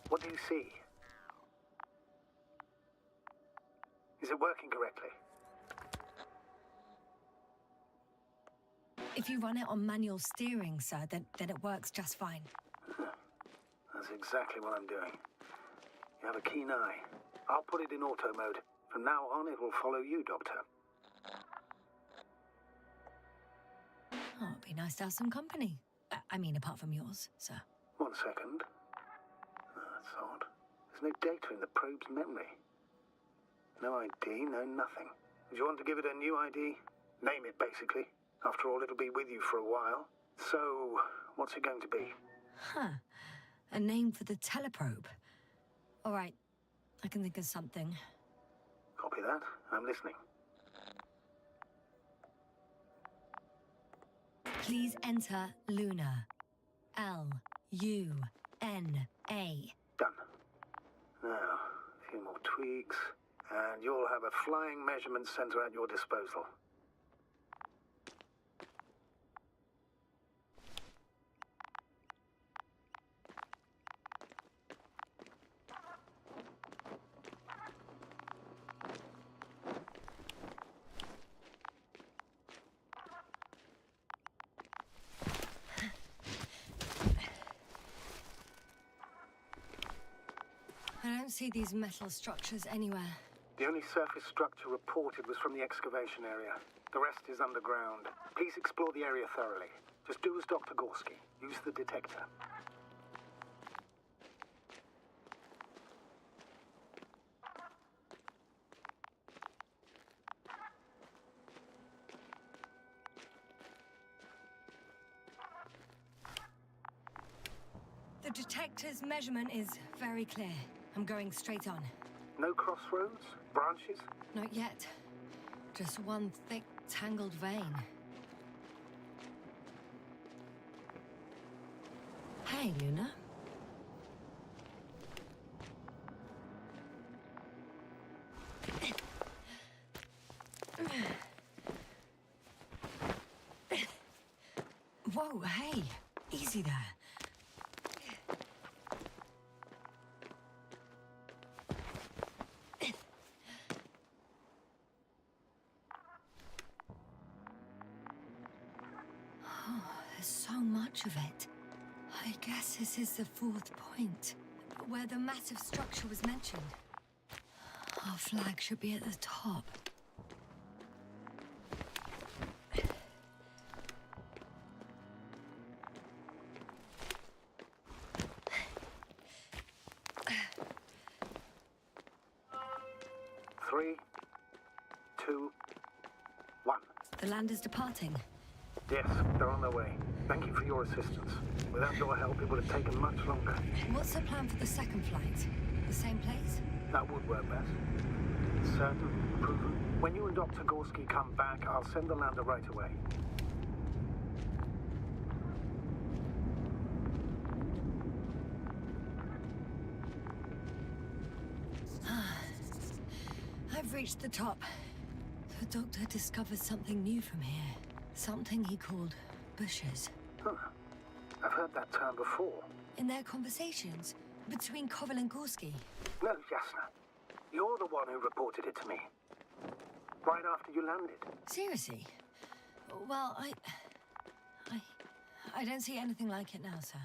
What do you see? Is it working correctly? If you run it on manual steering, sir, then it works just fine. That's exactly what I'm doing. You have a keen eye. I'll put it in auto mode. From now on, it will follow you, Doctor. Oh, it'd be nice to have some company. I mean, apart from yours, sir. 1 second. That's odd. There's no data in the probe's memory. No ID, no nothing. Do you want to give it a new ID? Name it, basically. After all, it'll be with you for a while. So, what's it going to be? Huh. A name for the teleprobe. All right. I can think of something. Copy that. I'm listening. Please enter Luna. L-U-N-A. Done. Now, a few more tweaks, and you'll have a flying measurement center at your disposal. see these metal structures anywhere. The only surface structure reported was from the excavation area. The rest is underground. Please explore the area thoroughly. Just do as Dr. Gorski. Use the detector. The detector's measurement is very clear. I'm going straight on. No crossroads? Branches? Not yet. Just one thick, tangled vein. Hey, Luna. Whoa, hey. Easy there. There's so much of it. I guess this is the fourth point, where the massive structure was mentioned. Our flag should be at the top. Three, two, one. The land is departing. Yes, they're on their way. Thank you for your assistance. Without your help, it would have taken much longer. What's the plan for the second flight? The same place? That would work best. Certain, proven. When you and Dr. Gorski come back, I'll send the lander right away. I've reached the top. The doctor discovered something new from here. Something he called bushes. Huh. I've heard that term before. In their conversations between Koval and Gorski. No, Jasna. You're the one who reported it to me. Right after you landed. Seriously? Well, I don't see anything like it now, sir.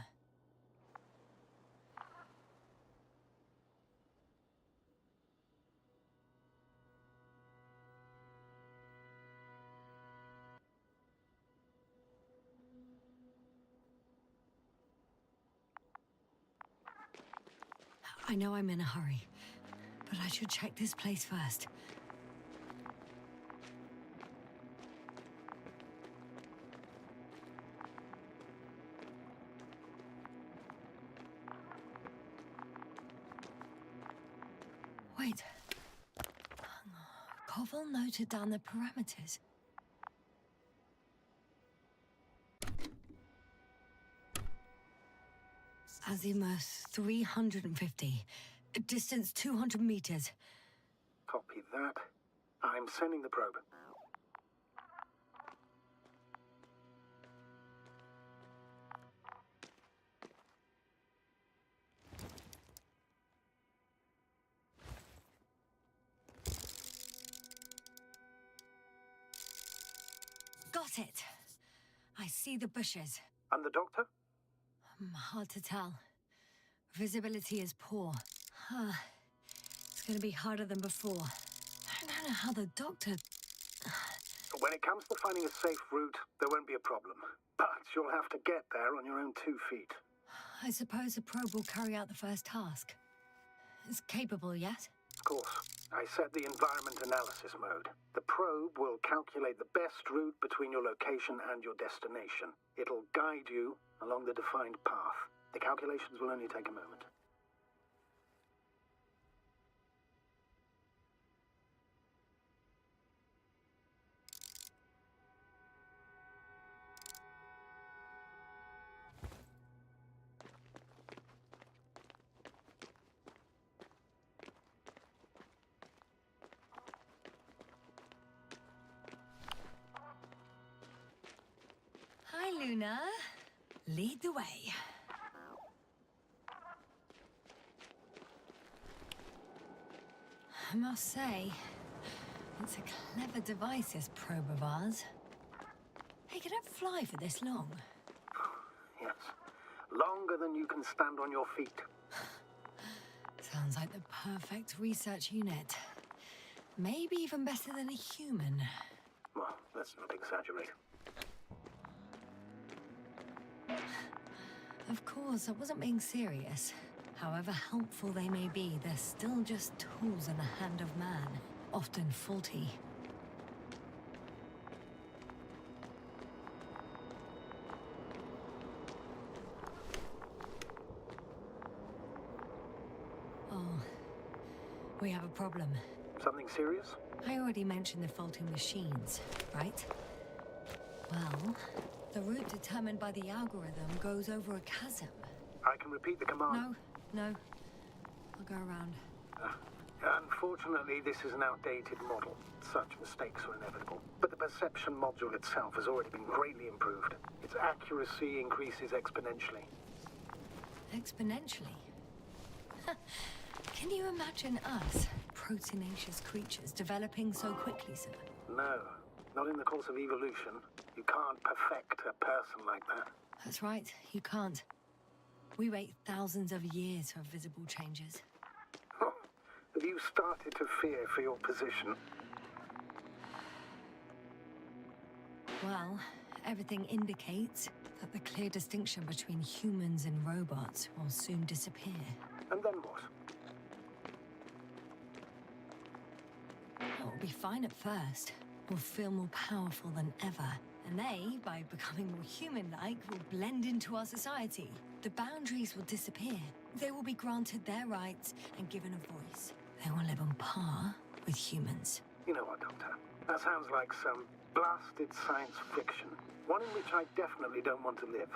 I know I'm in a hurry, but I should check this place first. Wait. Koval noted down the parameters. Azimuth 350. Distance 200 meters. Copy that. I'm sending the probe. Got it. I see the bushes. And the doctor? Hard to tell. Visibility is poor. It's gonna be harder than before. I don't know how the doctor... When it comes to finding a safe route, there won't be a problem. But you'll have to get there on your own 2 feet. I suppose the probe will carry out the first task. It's capable yet? Of course. I set the environment analysis mode. The probe will calculate the best route between your location and your destination. It'll guide you along the defined path. The calculations will only take a moment. Hi, Luna. Lead the way. I must say, it's a clever device, this probe of ours. Hey, can it fly for this long? Yes. Longer than you can stand on your feet. Sounds like the perfect research unit. Maybe even better than a human. Well, let's not exaggerate. Of course, I wasn't being serious. However helpful they may be, they're still just tools in the hand of man, often faulty. Oh, we have a problem. Something serious? I already mentioned the faulty machines, right? Well, the route determined by the algorithm goes over a chasm. I can repeat the command. No. I'll go around. Unfortunately, this is an outdated model. Such mistakes are inevitable. But the perception module itself has already been greatly improved. Its accuracy increases exponentially. Exponentially? Can you imagine us, proteinaceous creatures, developing so quickly, sir? No, not in the course of evolution. You can't perfect a person like that. That's right, you can't. We wait thousands of years for visible changes. Have you started to fear for your position? Well, everything indicates that the clear distinction between humans and robots will soon disappear. And then what? It'll be fine at first. We'll feel more powerful than ever. And they, by becoming more human-like, will blend into our society. The boundaries will disappear. They will be granted their rights and given a voice. They will live on par with humans. You know what, Doctor? That sounds like some blasted science fiction. One in which I definitely don't want to live.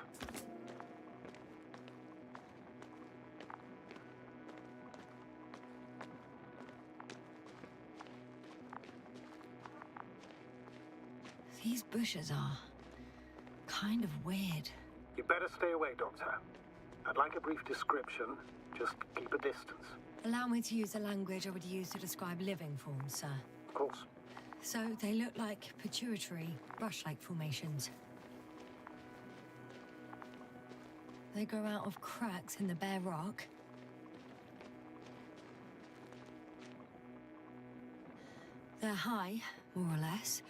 These bushes are kind of weird. You better stay away, Doctor. I'd like a brief description. Just keep a distance. Allow me to use the language I would use to describe living forms, sir. Of course. So they look like pituitary, brush-like formations. They grow out of cracks in the bare rock. They're high, more or less,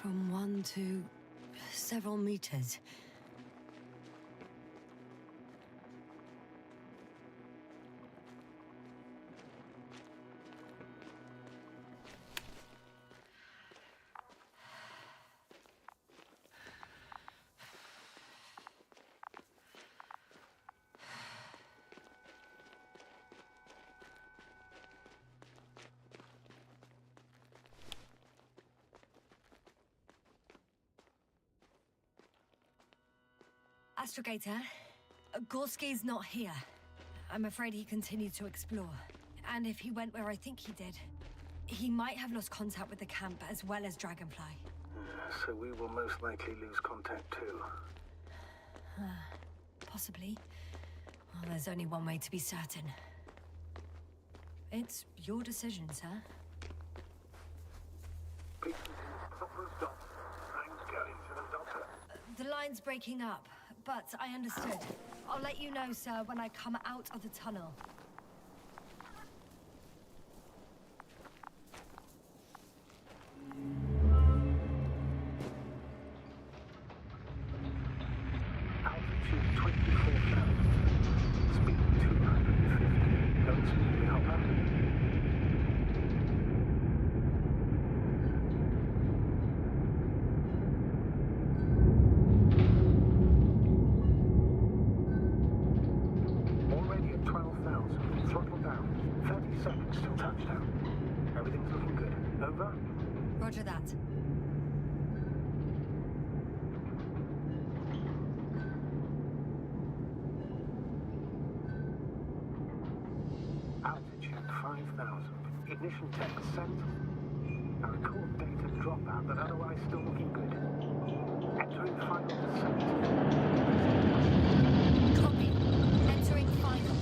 from 1 to several meters. Astrogator, Gorski's not here. I'm afraid he continued to explore. And if he went where I think he did, he might have lost contact with the camp as well as Dragonfly. So we will most likely lose contact too. Possibly. Well, there's only one way to be certain. It's your decision, sir. Please proper stop. I'm going to the doctor. The line's breaking up, but I understood. I'll let you know, sir, when I come out of the tunnel. Altitude 24,000. Speed 250. Going smoothly, Hopper. Already at 12,000. Throttle down. 30 seconds till touchdown. Everything's looking good. Over? Roger that. Altitude 5,000. Ignition tech sent. A record data dropout, but otherwise still looking good. Entering final descent. Copy. Entering final.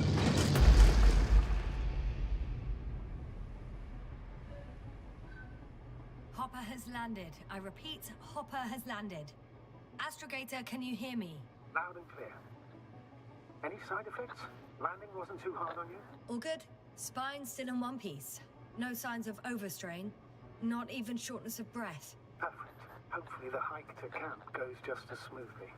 Hopper has landed. I repeat, Hopper has landed. Astrogator, can you hear me? Loud and clear. Any side effects? Landing wasn't too hard on you? All good? Spine still in one piece. No signs of overstrain. Not even shortness of breath. Perfect. Hopefully the hike to camp goes just as smoothly.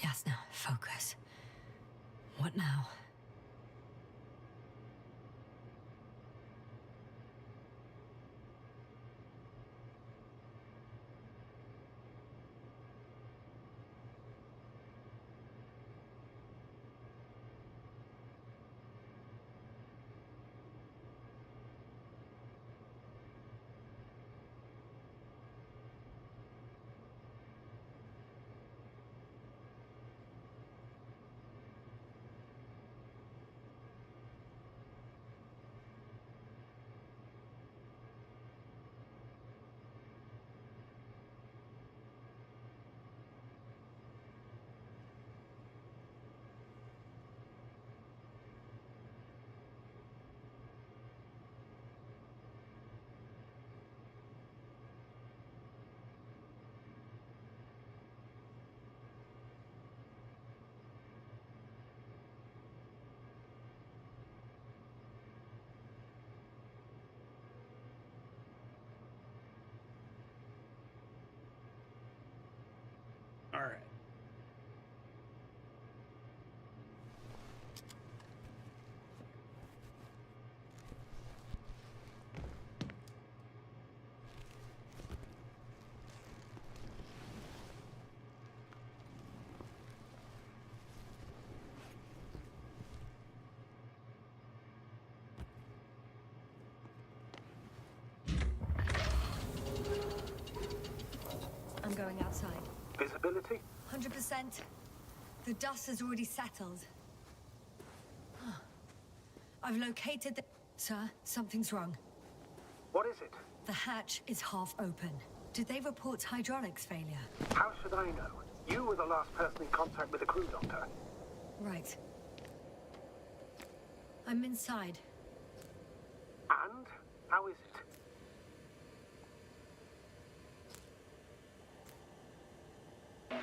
Yasna, focus. What now? going outside. Visibility? 100%. The dust has already settled. I've located the... Sir, something's wrong. What is it? The hatch is half open. Did they report hydraulics failure? How should I know? You were the last person in contact with the crew, Doctor. Right. I'm inside. And? How is it?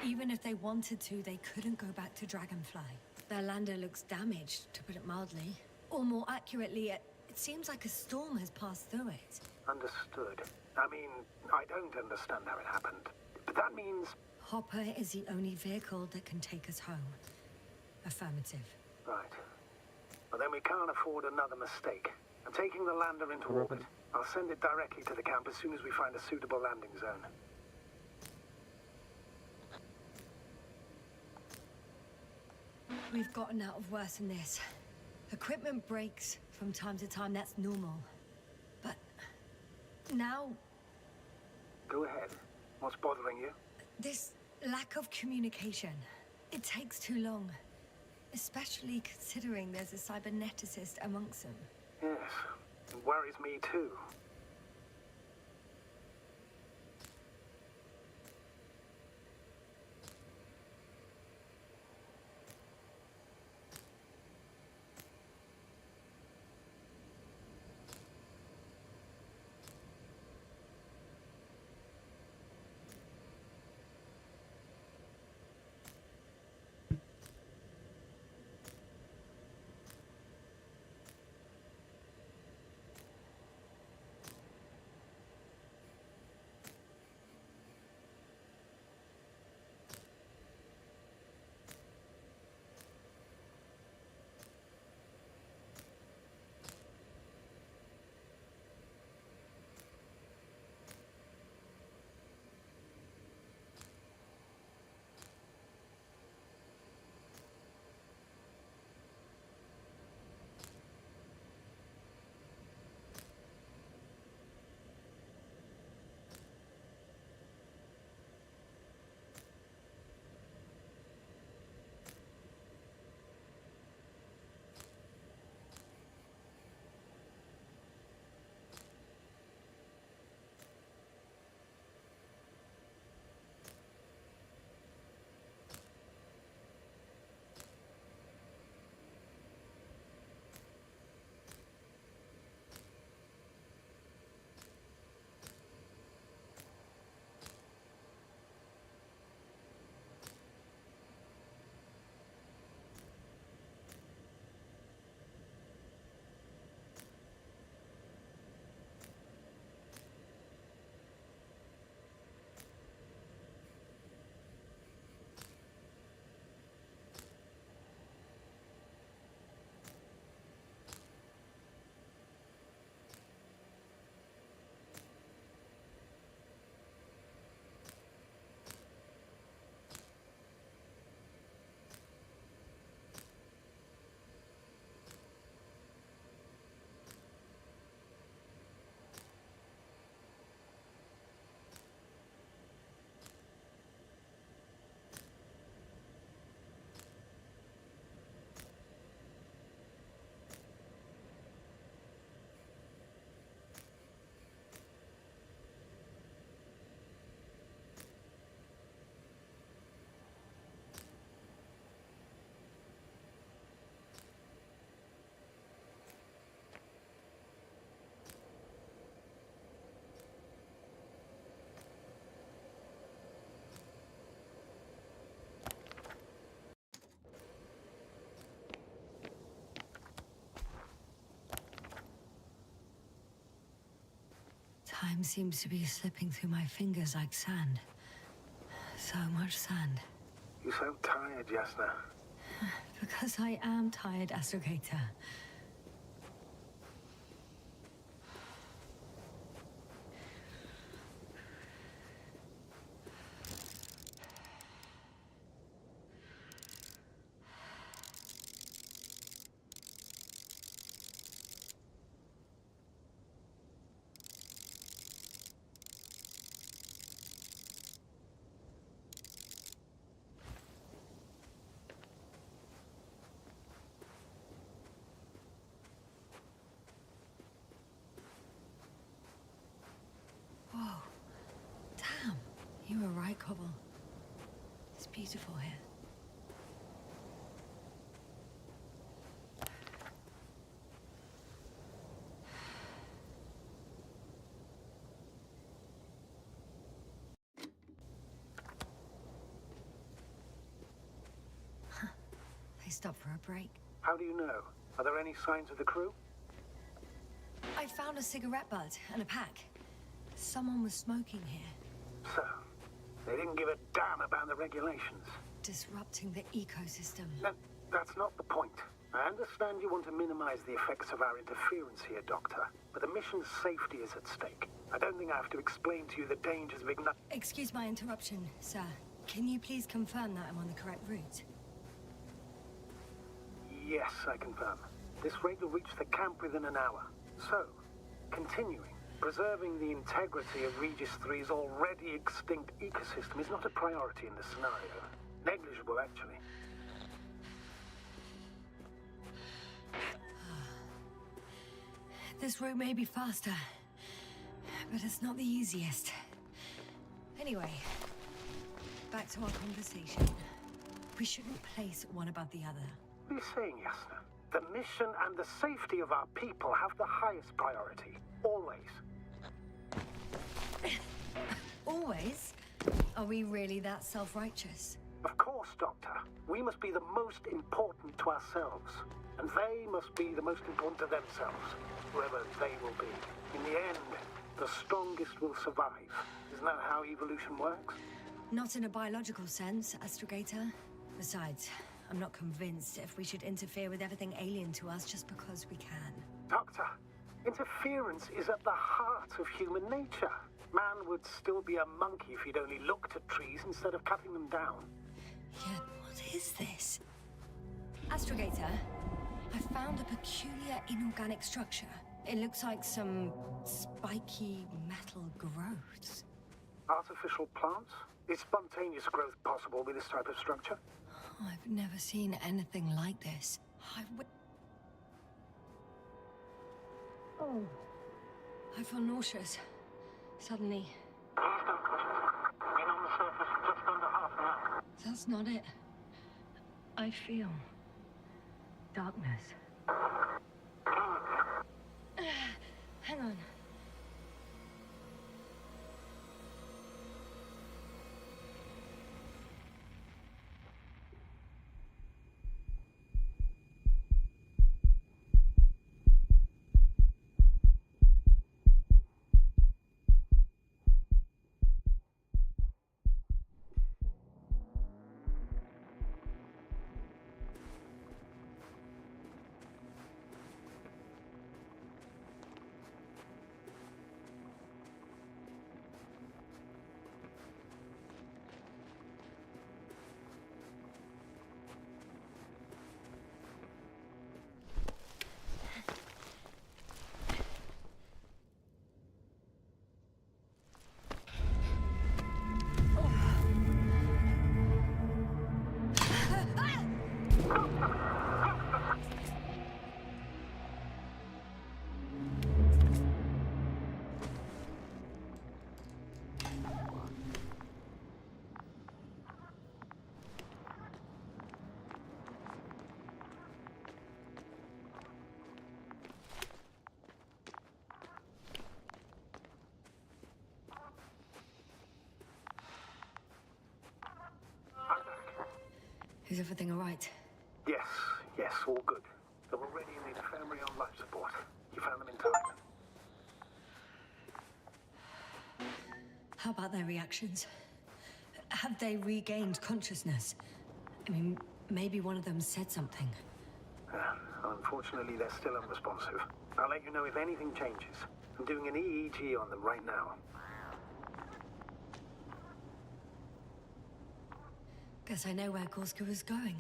Even if they wanted to, they couldn't go back to Dragonfly. Their lander looks damaged, to put it mildly. Or more accurately, it seems like a storm has passed through it. Understood. I mean, I don't understand how it happened. But that means... Hopper is the only vehicle that can take us home. Affirmative. Right. Well, then we can't afford another mistake. I'm taking the lander into orbit. I'll send it directly to the camp as soon as we find a suitable landing zone. We've gotten out of worse than this. Equipment breaks from time to time, that's normal. But now, Go ahead. What's bothering you? this lack of communication. It takes too long. Especially considering there's a cyberneticist amongst them. Yes. It worries me too. Time seems to be slipping through my fingers like sand. So much sand. You sound tired, Jasna. Because I am tired, Astrogator. beautiful here. They stopped for a break. How do you know? Are there any signs of the crew? I found a cigarette butt and a pack. Someone was smoking here. So, they didn't give a damn about the regulations. Disrupting the ecosystem. That's not the point. I understand you want to minimize the effects of our interference here, Doctor, but the mission's safety is at stake. I don't think I have to explain to you the dangers of Excuse my interruption, sir. Can you please confirm that I'm on the correct route? Yes, I confirm. This rate will reach the camp within an hour. So, continuing, preserving the integrity of Regis 3's already extinct ecosystem is not a priority in this scenario. Negligible, actually. This route may be faster, but it's not the easiest. Anyway, back to our conversation. We shouldn't place one above the other. What are you saying, Yasna? The mission and the safety of our people have the highest priority. Always. Always? Are we really that self-righteous? Of course, Doctor. We must be the most important to ourselves. And they must be the most important to themselves, whoever they will be. In the end, the strongest will survive. Isn't that how evolution works? Not in a biological sense, Astrogator. Besides, I'm not convinced if we should interfere with everything alien to us just because we can. Doctor, interference is at the heart of human nature. Man would still be a monkey if he'd only looked at trees instead of cutting them down. Yet, what is this? Astrogator, I found a peculiar inorganic structure. It looks like some spiky metal growths. Artificial plants? Is spontaneous growth possible with this type of structure? Oh, I've never seen anything like this. I feel nauseous. Suddenly. Please don't push it. Been on the surface for just under half an hour. That's not it. I feel darkness. Hang on. Is everything all right? Yes, all good. They're already in the infirmary on life support. You found them in time. How about their reactions? Have they regained consciousness? I mean, maybe one of them said something. Unfortunately, they're still unresponsive. I'll let you know if anything changes. I'm doing an EEG on them right now. Guess I know where Gorska was going.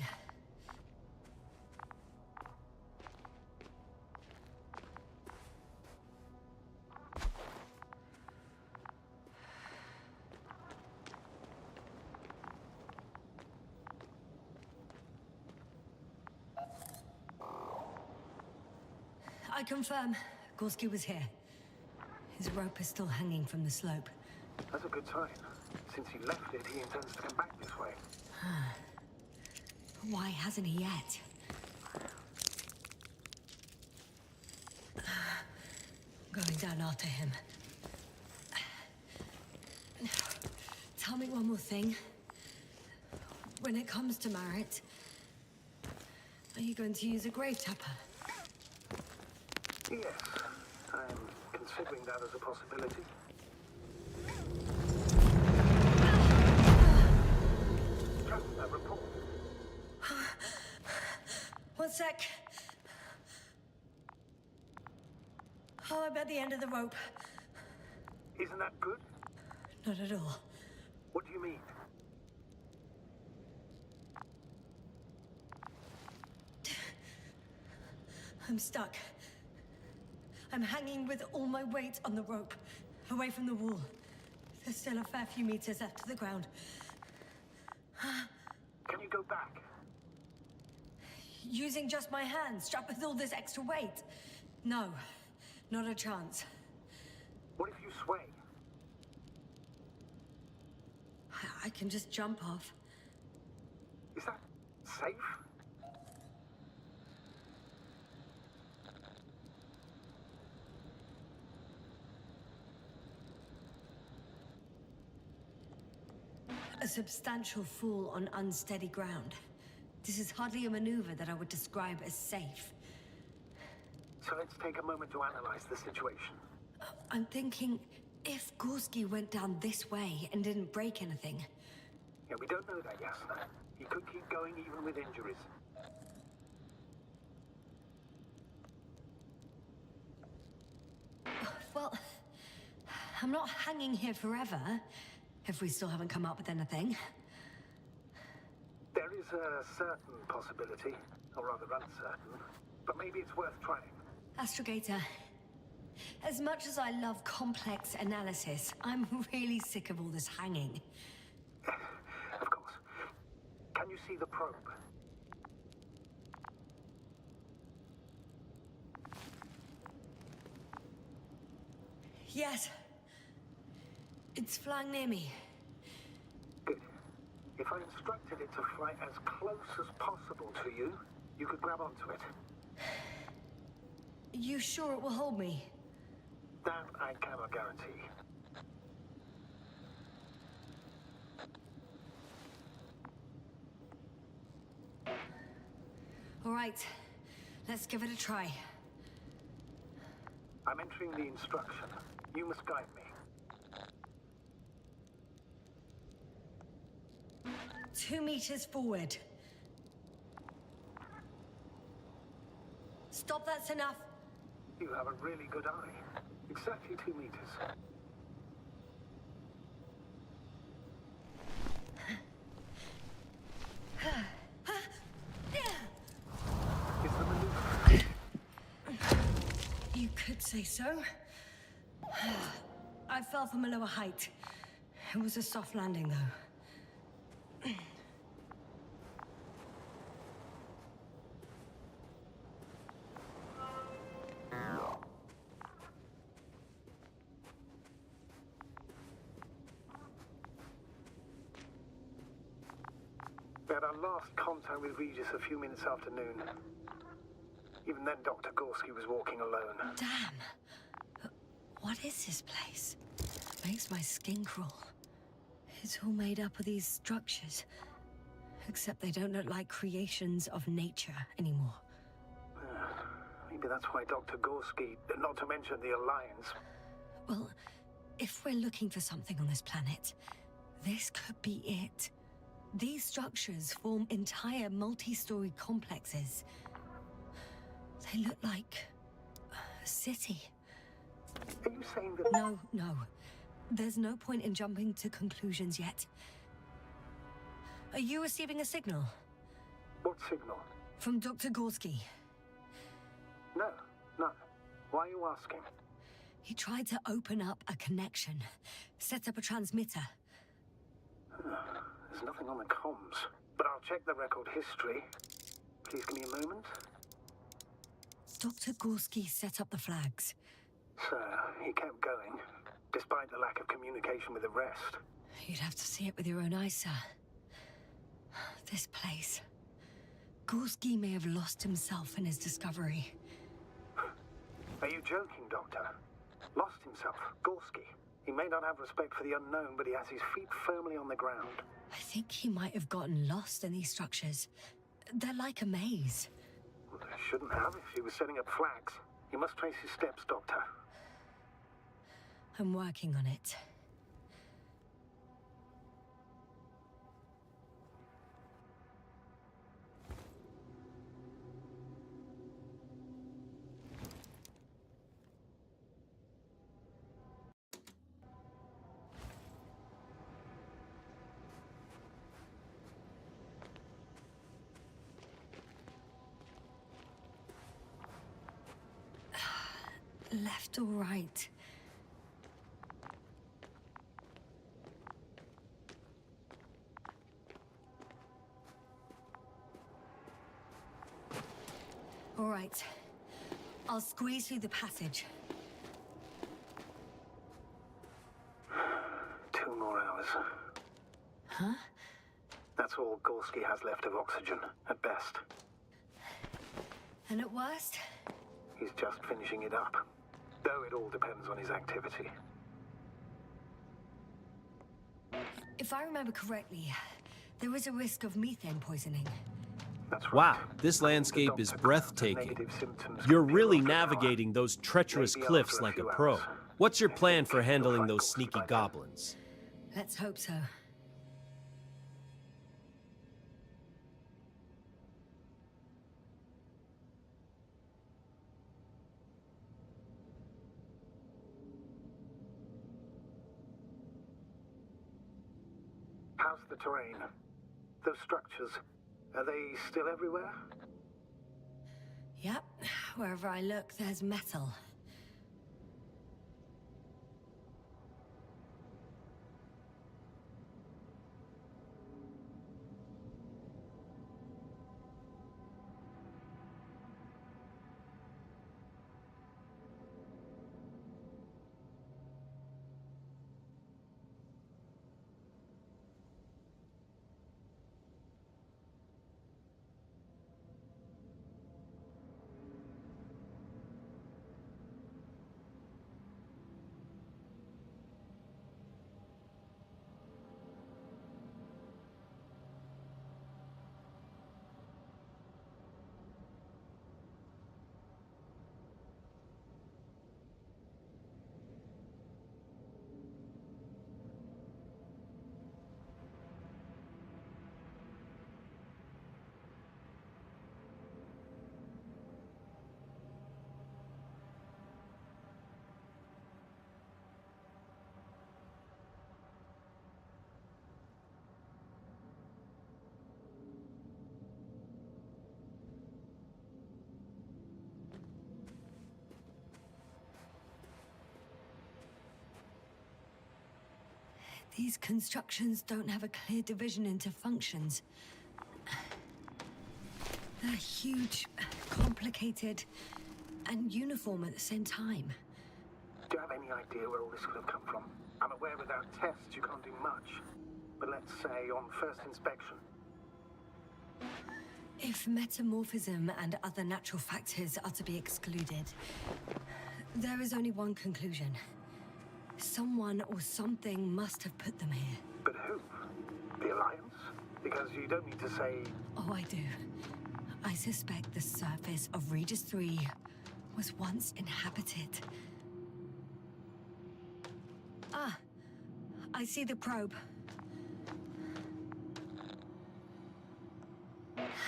I confirm, Gorski was here. His rope is still hanging from the slope. That's a good sign. Since he left it, he intends to come back this way. Why hasn't he yet? Going down after him. Tell me one more thing. When it comes to Marit, are you going to use a grave tapper? Yes, I'm considering that as a possibility. A report. One sec. Oh, I'm at the end of the rope. Isn't that good? Not at all. What do you mean? I'm stuck. I'm hanging with all my weight on the rope, away from the wall. There's still a fair few meters left to the ground. Can you go back? Using just my hands, strapped with all this extra weight? No, not a chance. What if you sway? I can just jump off. Is that safe? A substantial fall on unsteady ground. This is hardly a maneuver that I would describe as safe. So let's take a moment to analyze the situation. I'm thinking, if Gorski went down this way and didn't break anything... Yeah, we don't know that, Yasna. He could keep going even with injuries. Well, I'm not hanging here forever, if we still haven't come up with anything. There is a certain possibility, or rather uncertain, but maybe it's worth trying. Astrogator, as much as I love complex analysis, I'm really sick of all this hanging. Of course. Can you see the probe? Yes. It's flying near me. Good. If I instructed it to fly as close as possible to you, you could grab onto it. You sure it will hold me? That I cannot guarantee. All right. Let's give it a try. I'm entering the instruction. You must guide me. 2 meters forward. Stop, that's enough. You have a really good eye. Exactly 2 meters. Is the maneuver? You could say so. I fell from a lower height. It was a soft landing, though. We had our last contact with Regis a few minutes after noon. Even then, Dr. Gorski was walking alone. Damn. What is this place? Makes my skin crawl. It's all made up of these structures. Except they don't look like creations of nature anymore. Maybe that's why Dr. Gorski, not to mention the Alliance. Well, if we're looking for something on this planet, this could be it. These structures form entire multi-story complexes. They look like a city. Are you saying that... No. There's no point in jumping to conclusions yet. Are you receiving a signal? What signal? From Dr. Gorski. No, none. Why are you asking? He tried to open up a connection, set up a transmitter. There's nothing on the comms, but I'll check the record history. Please give me a moment. Dr. Gorski set up the flags. So, he kept going, despite the lack of communication with the rest. You'd have to see it with your own eyes, sir. This place. Gorski may have lost himself in his discovery. Are you joking, Doctor? Lost himself, Gorski. He may not have respect for the unknown, but he has his feet firmly on the ground. I think he might have gotten lost in these structures. They're like a maze. Well, they shouldn't have if he was setting up flags. You must trace his steps, Doctor. I'm working on it. Left or right? All right. I'll squeeze through the passage. 2 more hours. Huh? That's all Gorski has left of oxygen, at best. And at worst? He's just finishing it up. Though it all depends on his activity. If I remember correctly, there is a risk of methane poisoning. That's right. Wow, this landscape The is doctor breathtaking. negative symptoms You're can be really after hours. navigating those treacherous Maybe cliffs after like a few pro. hours. What's your plan for You'll handling find those Gorski sneaky by then. goblins? Let's hope so. How's the terrain? Those structures, are they still everywhere? Yep. Wherever I look, there's metal. These constructions don't have a clear division into functions. They're huge, complicated, and uniform at the same time. Do you have any idea where all this could have come from? I'm aware without tests you can't do much. But let's say on first inspection. If metamorphism and other natural factors are to be excluded, there is only one conclusion. Someone or something must have put them here. But who? The Alliance? Because you don't need to say... Oh, I do. I suspect the surface of Regis 3 was once inhabited. Ah, I see the probe.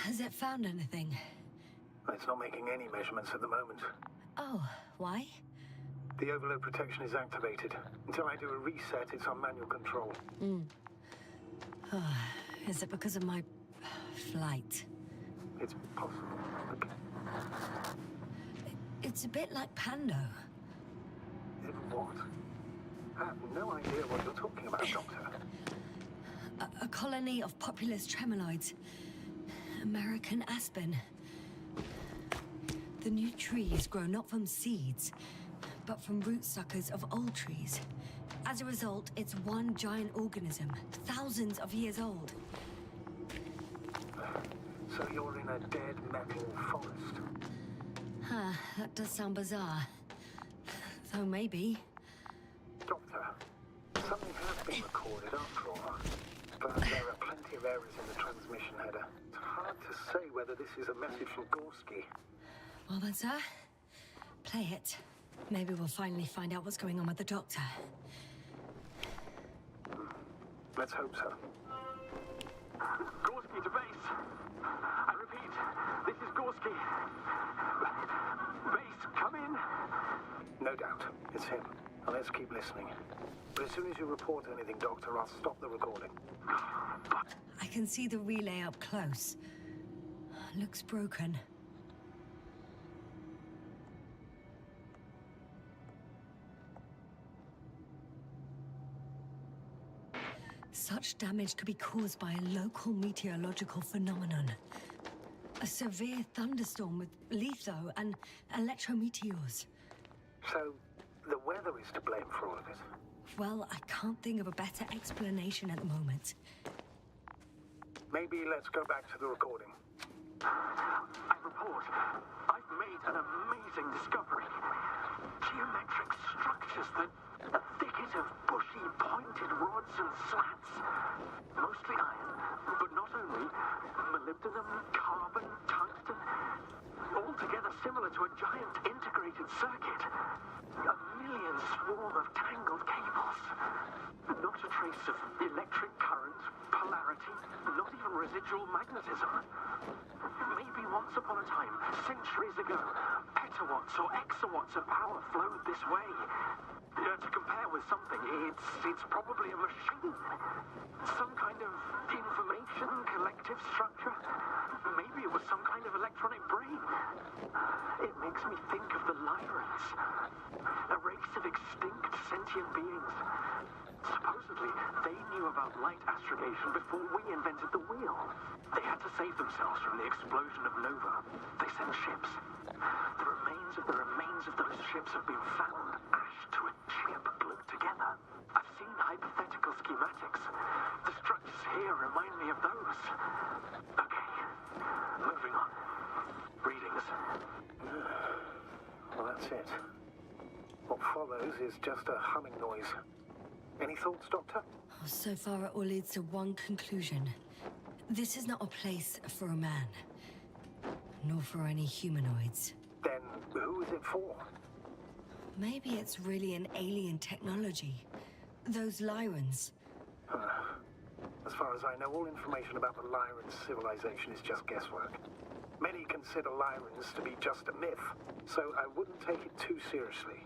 Has it found anything? It's not making any measurements at the moment. Oh, why? The overload protection is activated. Until I do a reset, it's on manual control. Is it because of my flight? It's possible. Okay. It's a bit like Pando. What? I have no idea what you're talking about, Doctor. A colony of populous tremoloids. American aspen. The new trees grow not from seeds, but from root suckers of old trees. As a result, it's one giant organism, thousands of years old. So you're in a dead metal forest. Huh, that does sound bizarre. Though maybe. Doctor, something has been recorded after all. But there are plenty of errors in the transmission header. It's hard to say whether this is a message from Gorski. Well then, sir, play it. Maybe we'll finally find out what's going on with the doctor. Let's hope so. Gorski to base. I repeat, this is Gorski. Base, come in. No doubt. It's him. Now let's keep listening. But as soon as you report anything, Doctor, I'll stop the recording. I can see the relay up close. Looks broken. Such damage could be caused by a local meteorological phenomenon. A severe thunderstorm with litho and electrometeors. So, the weather is to blame for all of it? Well, I can't think of a better explanation at the moment. Maybe let's go back to the recording. I report, I've made an amazing discovery. Geometric structures that a thicket of bushy, pointed rods and slats. Mostly iron, but not only. Molybdenum, carbon, tungsten. All together similar to a giant integrated circuit. A million swarm of tangled cables. Not a trace of electric current, polarity, not even residual magnetism. Maybe once upon a time, centuries ago, petawatts or exawatts of power flowed this way. To compare with something, it's probably a machine. Some kind of information collective structure. Maybe it was some kind of electronic brain. It makes me think of the Lyrans. A race of extinct sentient beings. Supposedly, they knew about light astrogation before we invented the wheel. They had to save themselves from the explosion of Nova. They sent ships. The remains of those ships have been found, ashed to a chip glued together. I've seen hypothetical schematics. The structures here remind me of those. Okay, moving on. Readings. Well, that's it. What follows is just a humming noise. Any thoughts, Doctor? So far, it all leads to one conclusion. This is not a place for a man. Nor for any humanoids. Then who is it for? Maybe it's really an alien technology. Those Lyrans. As far as I know, all information about the Lyran civilization is just guesswork. Many consider Lyrans to be just a myth, so I wouldn't take it too seriously.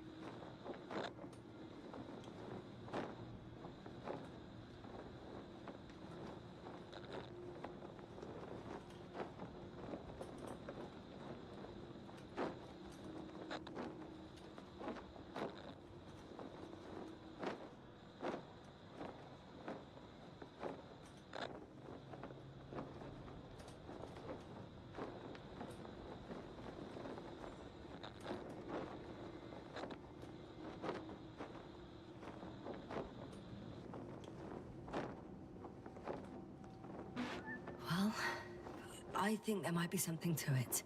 Well, I think there might be something to it.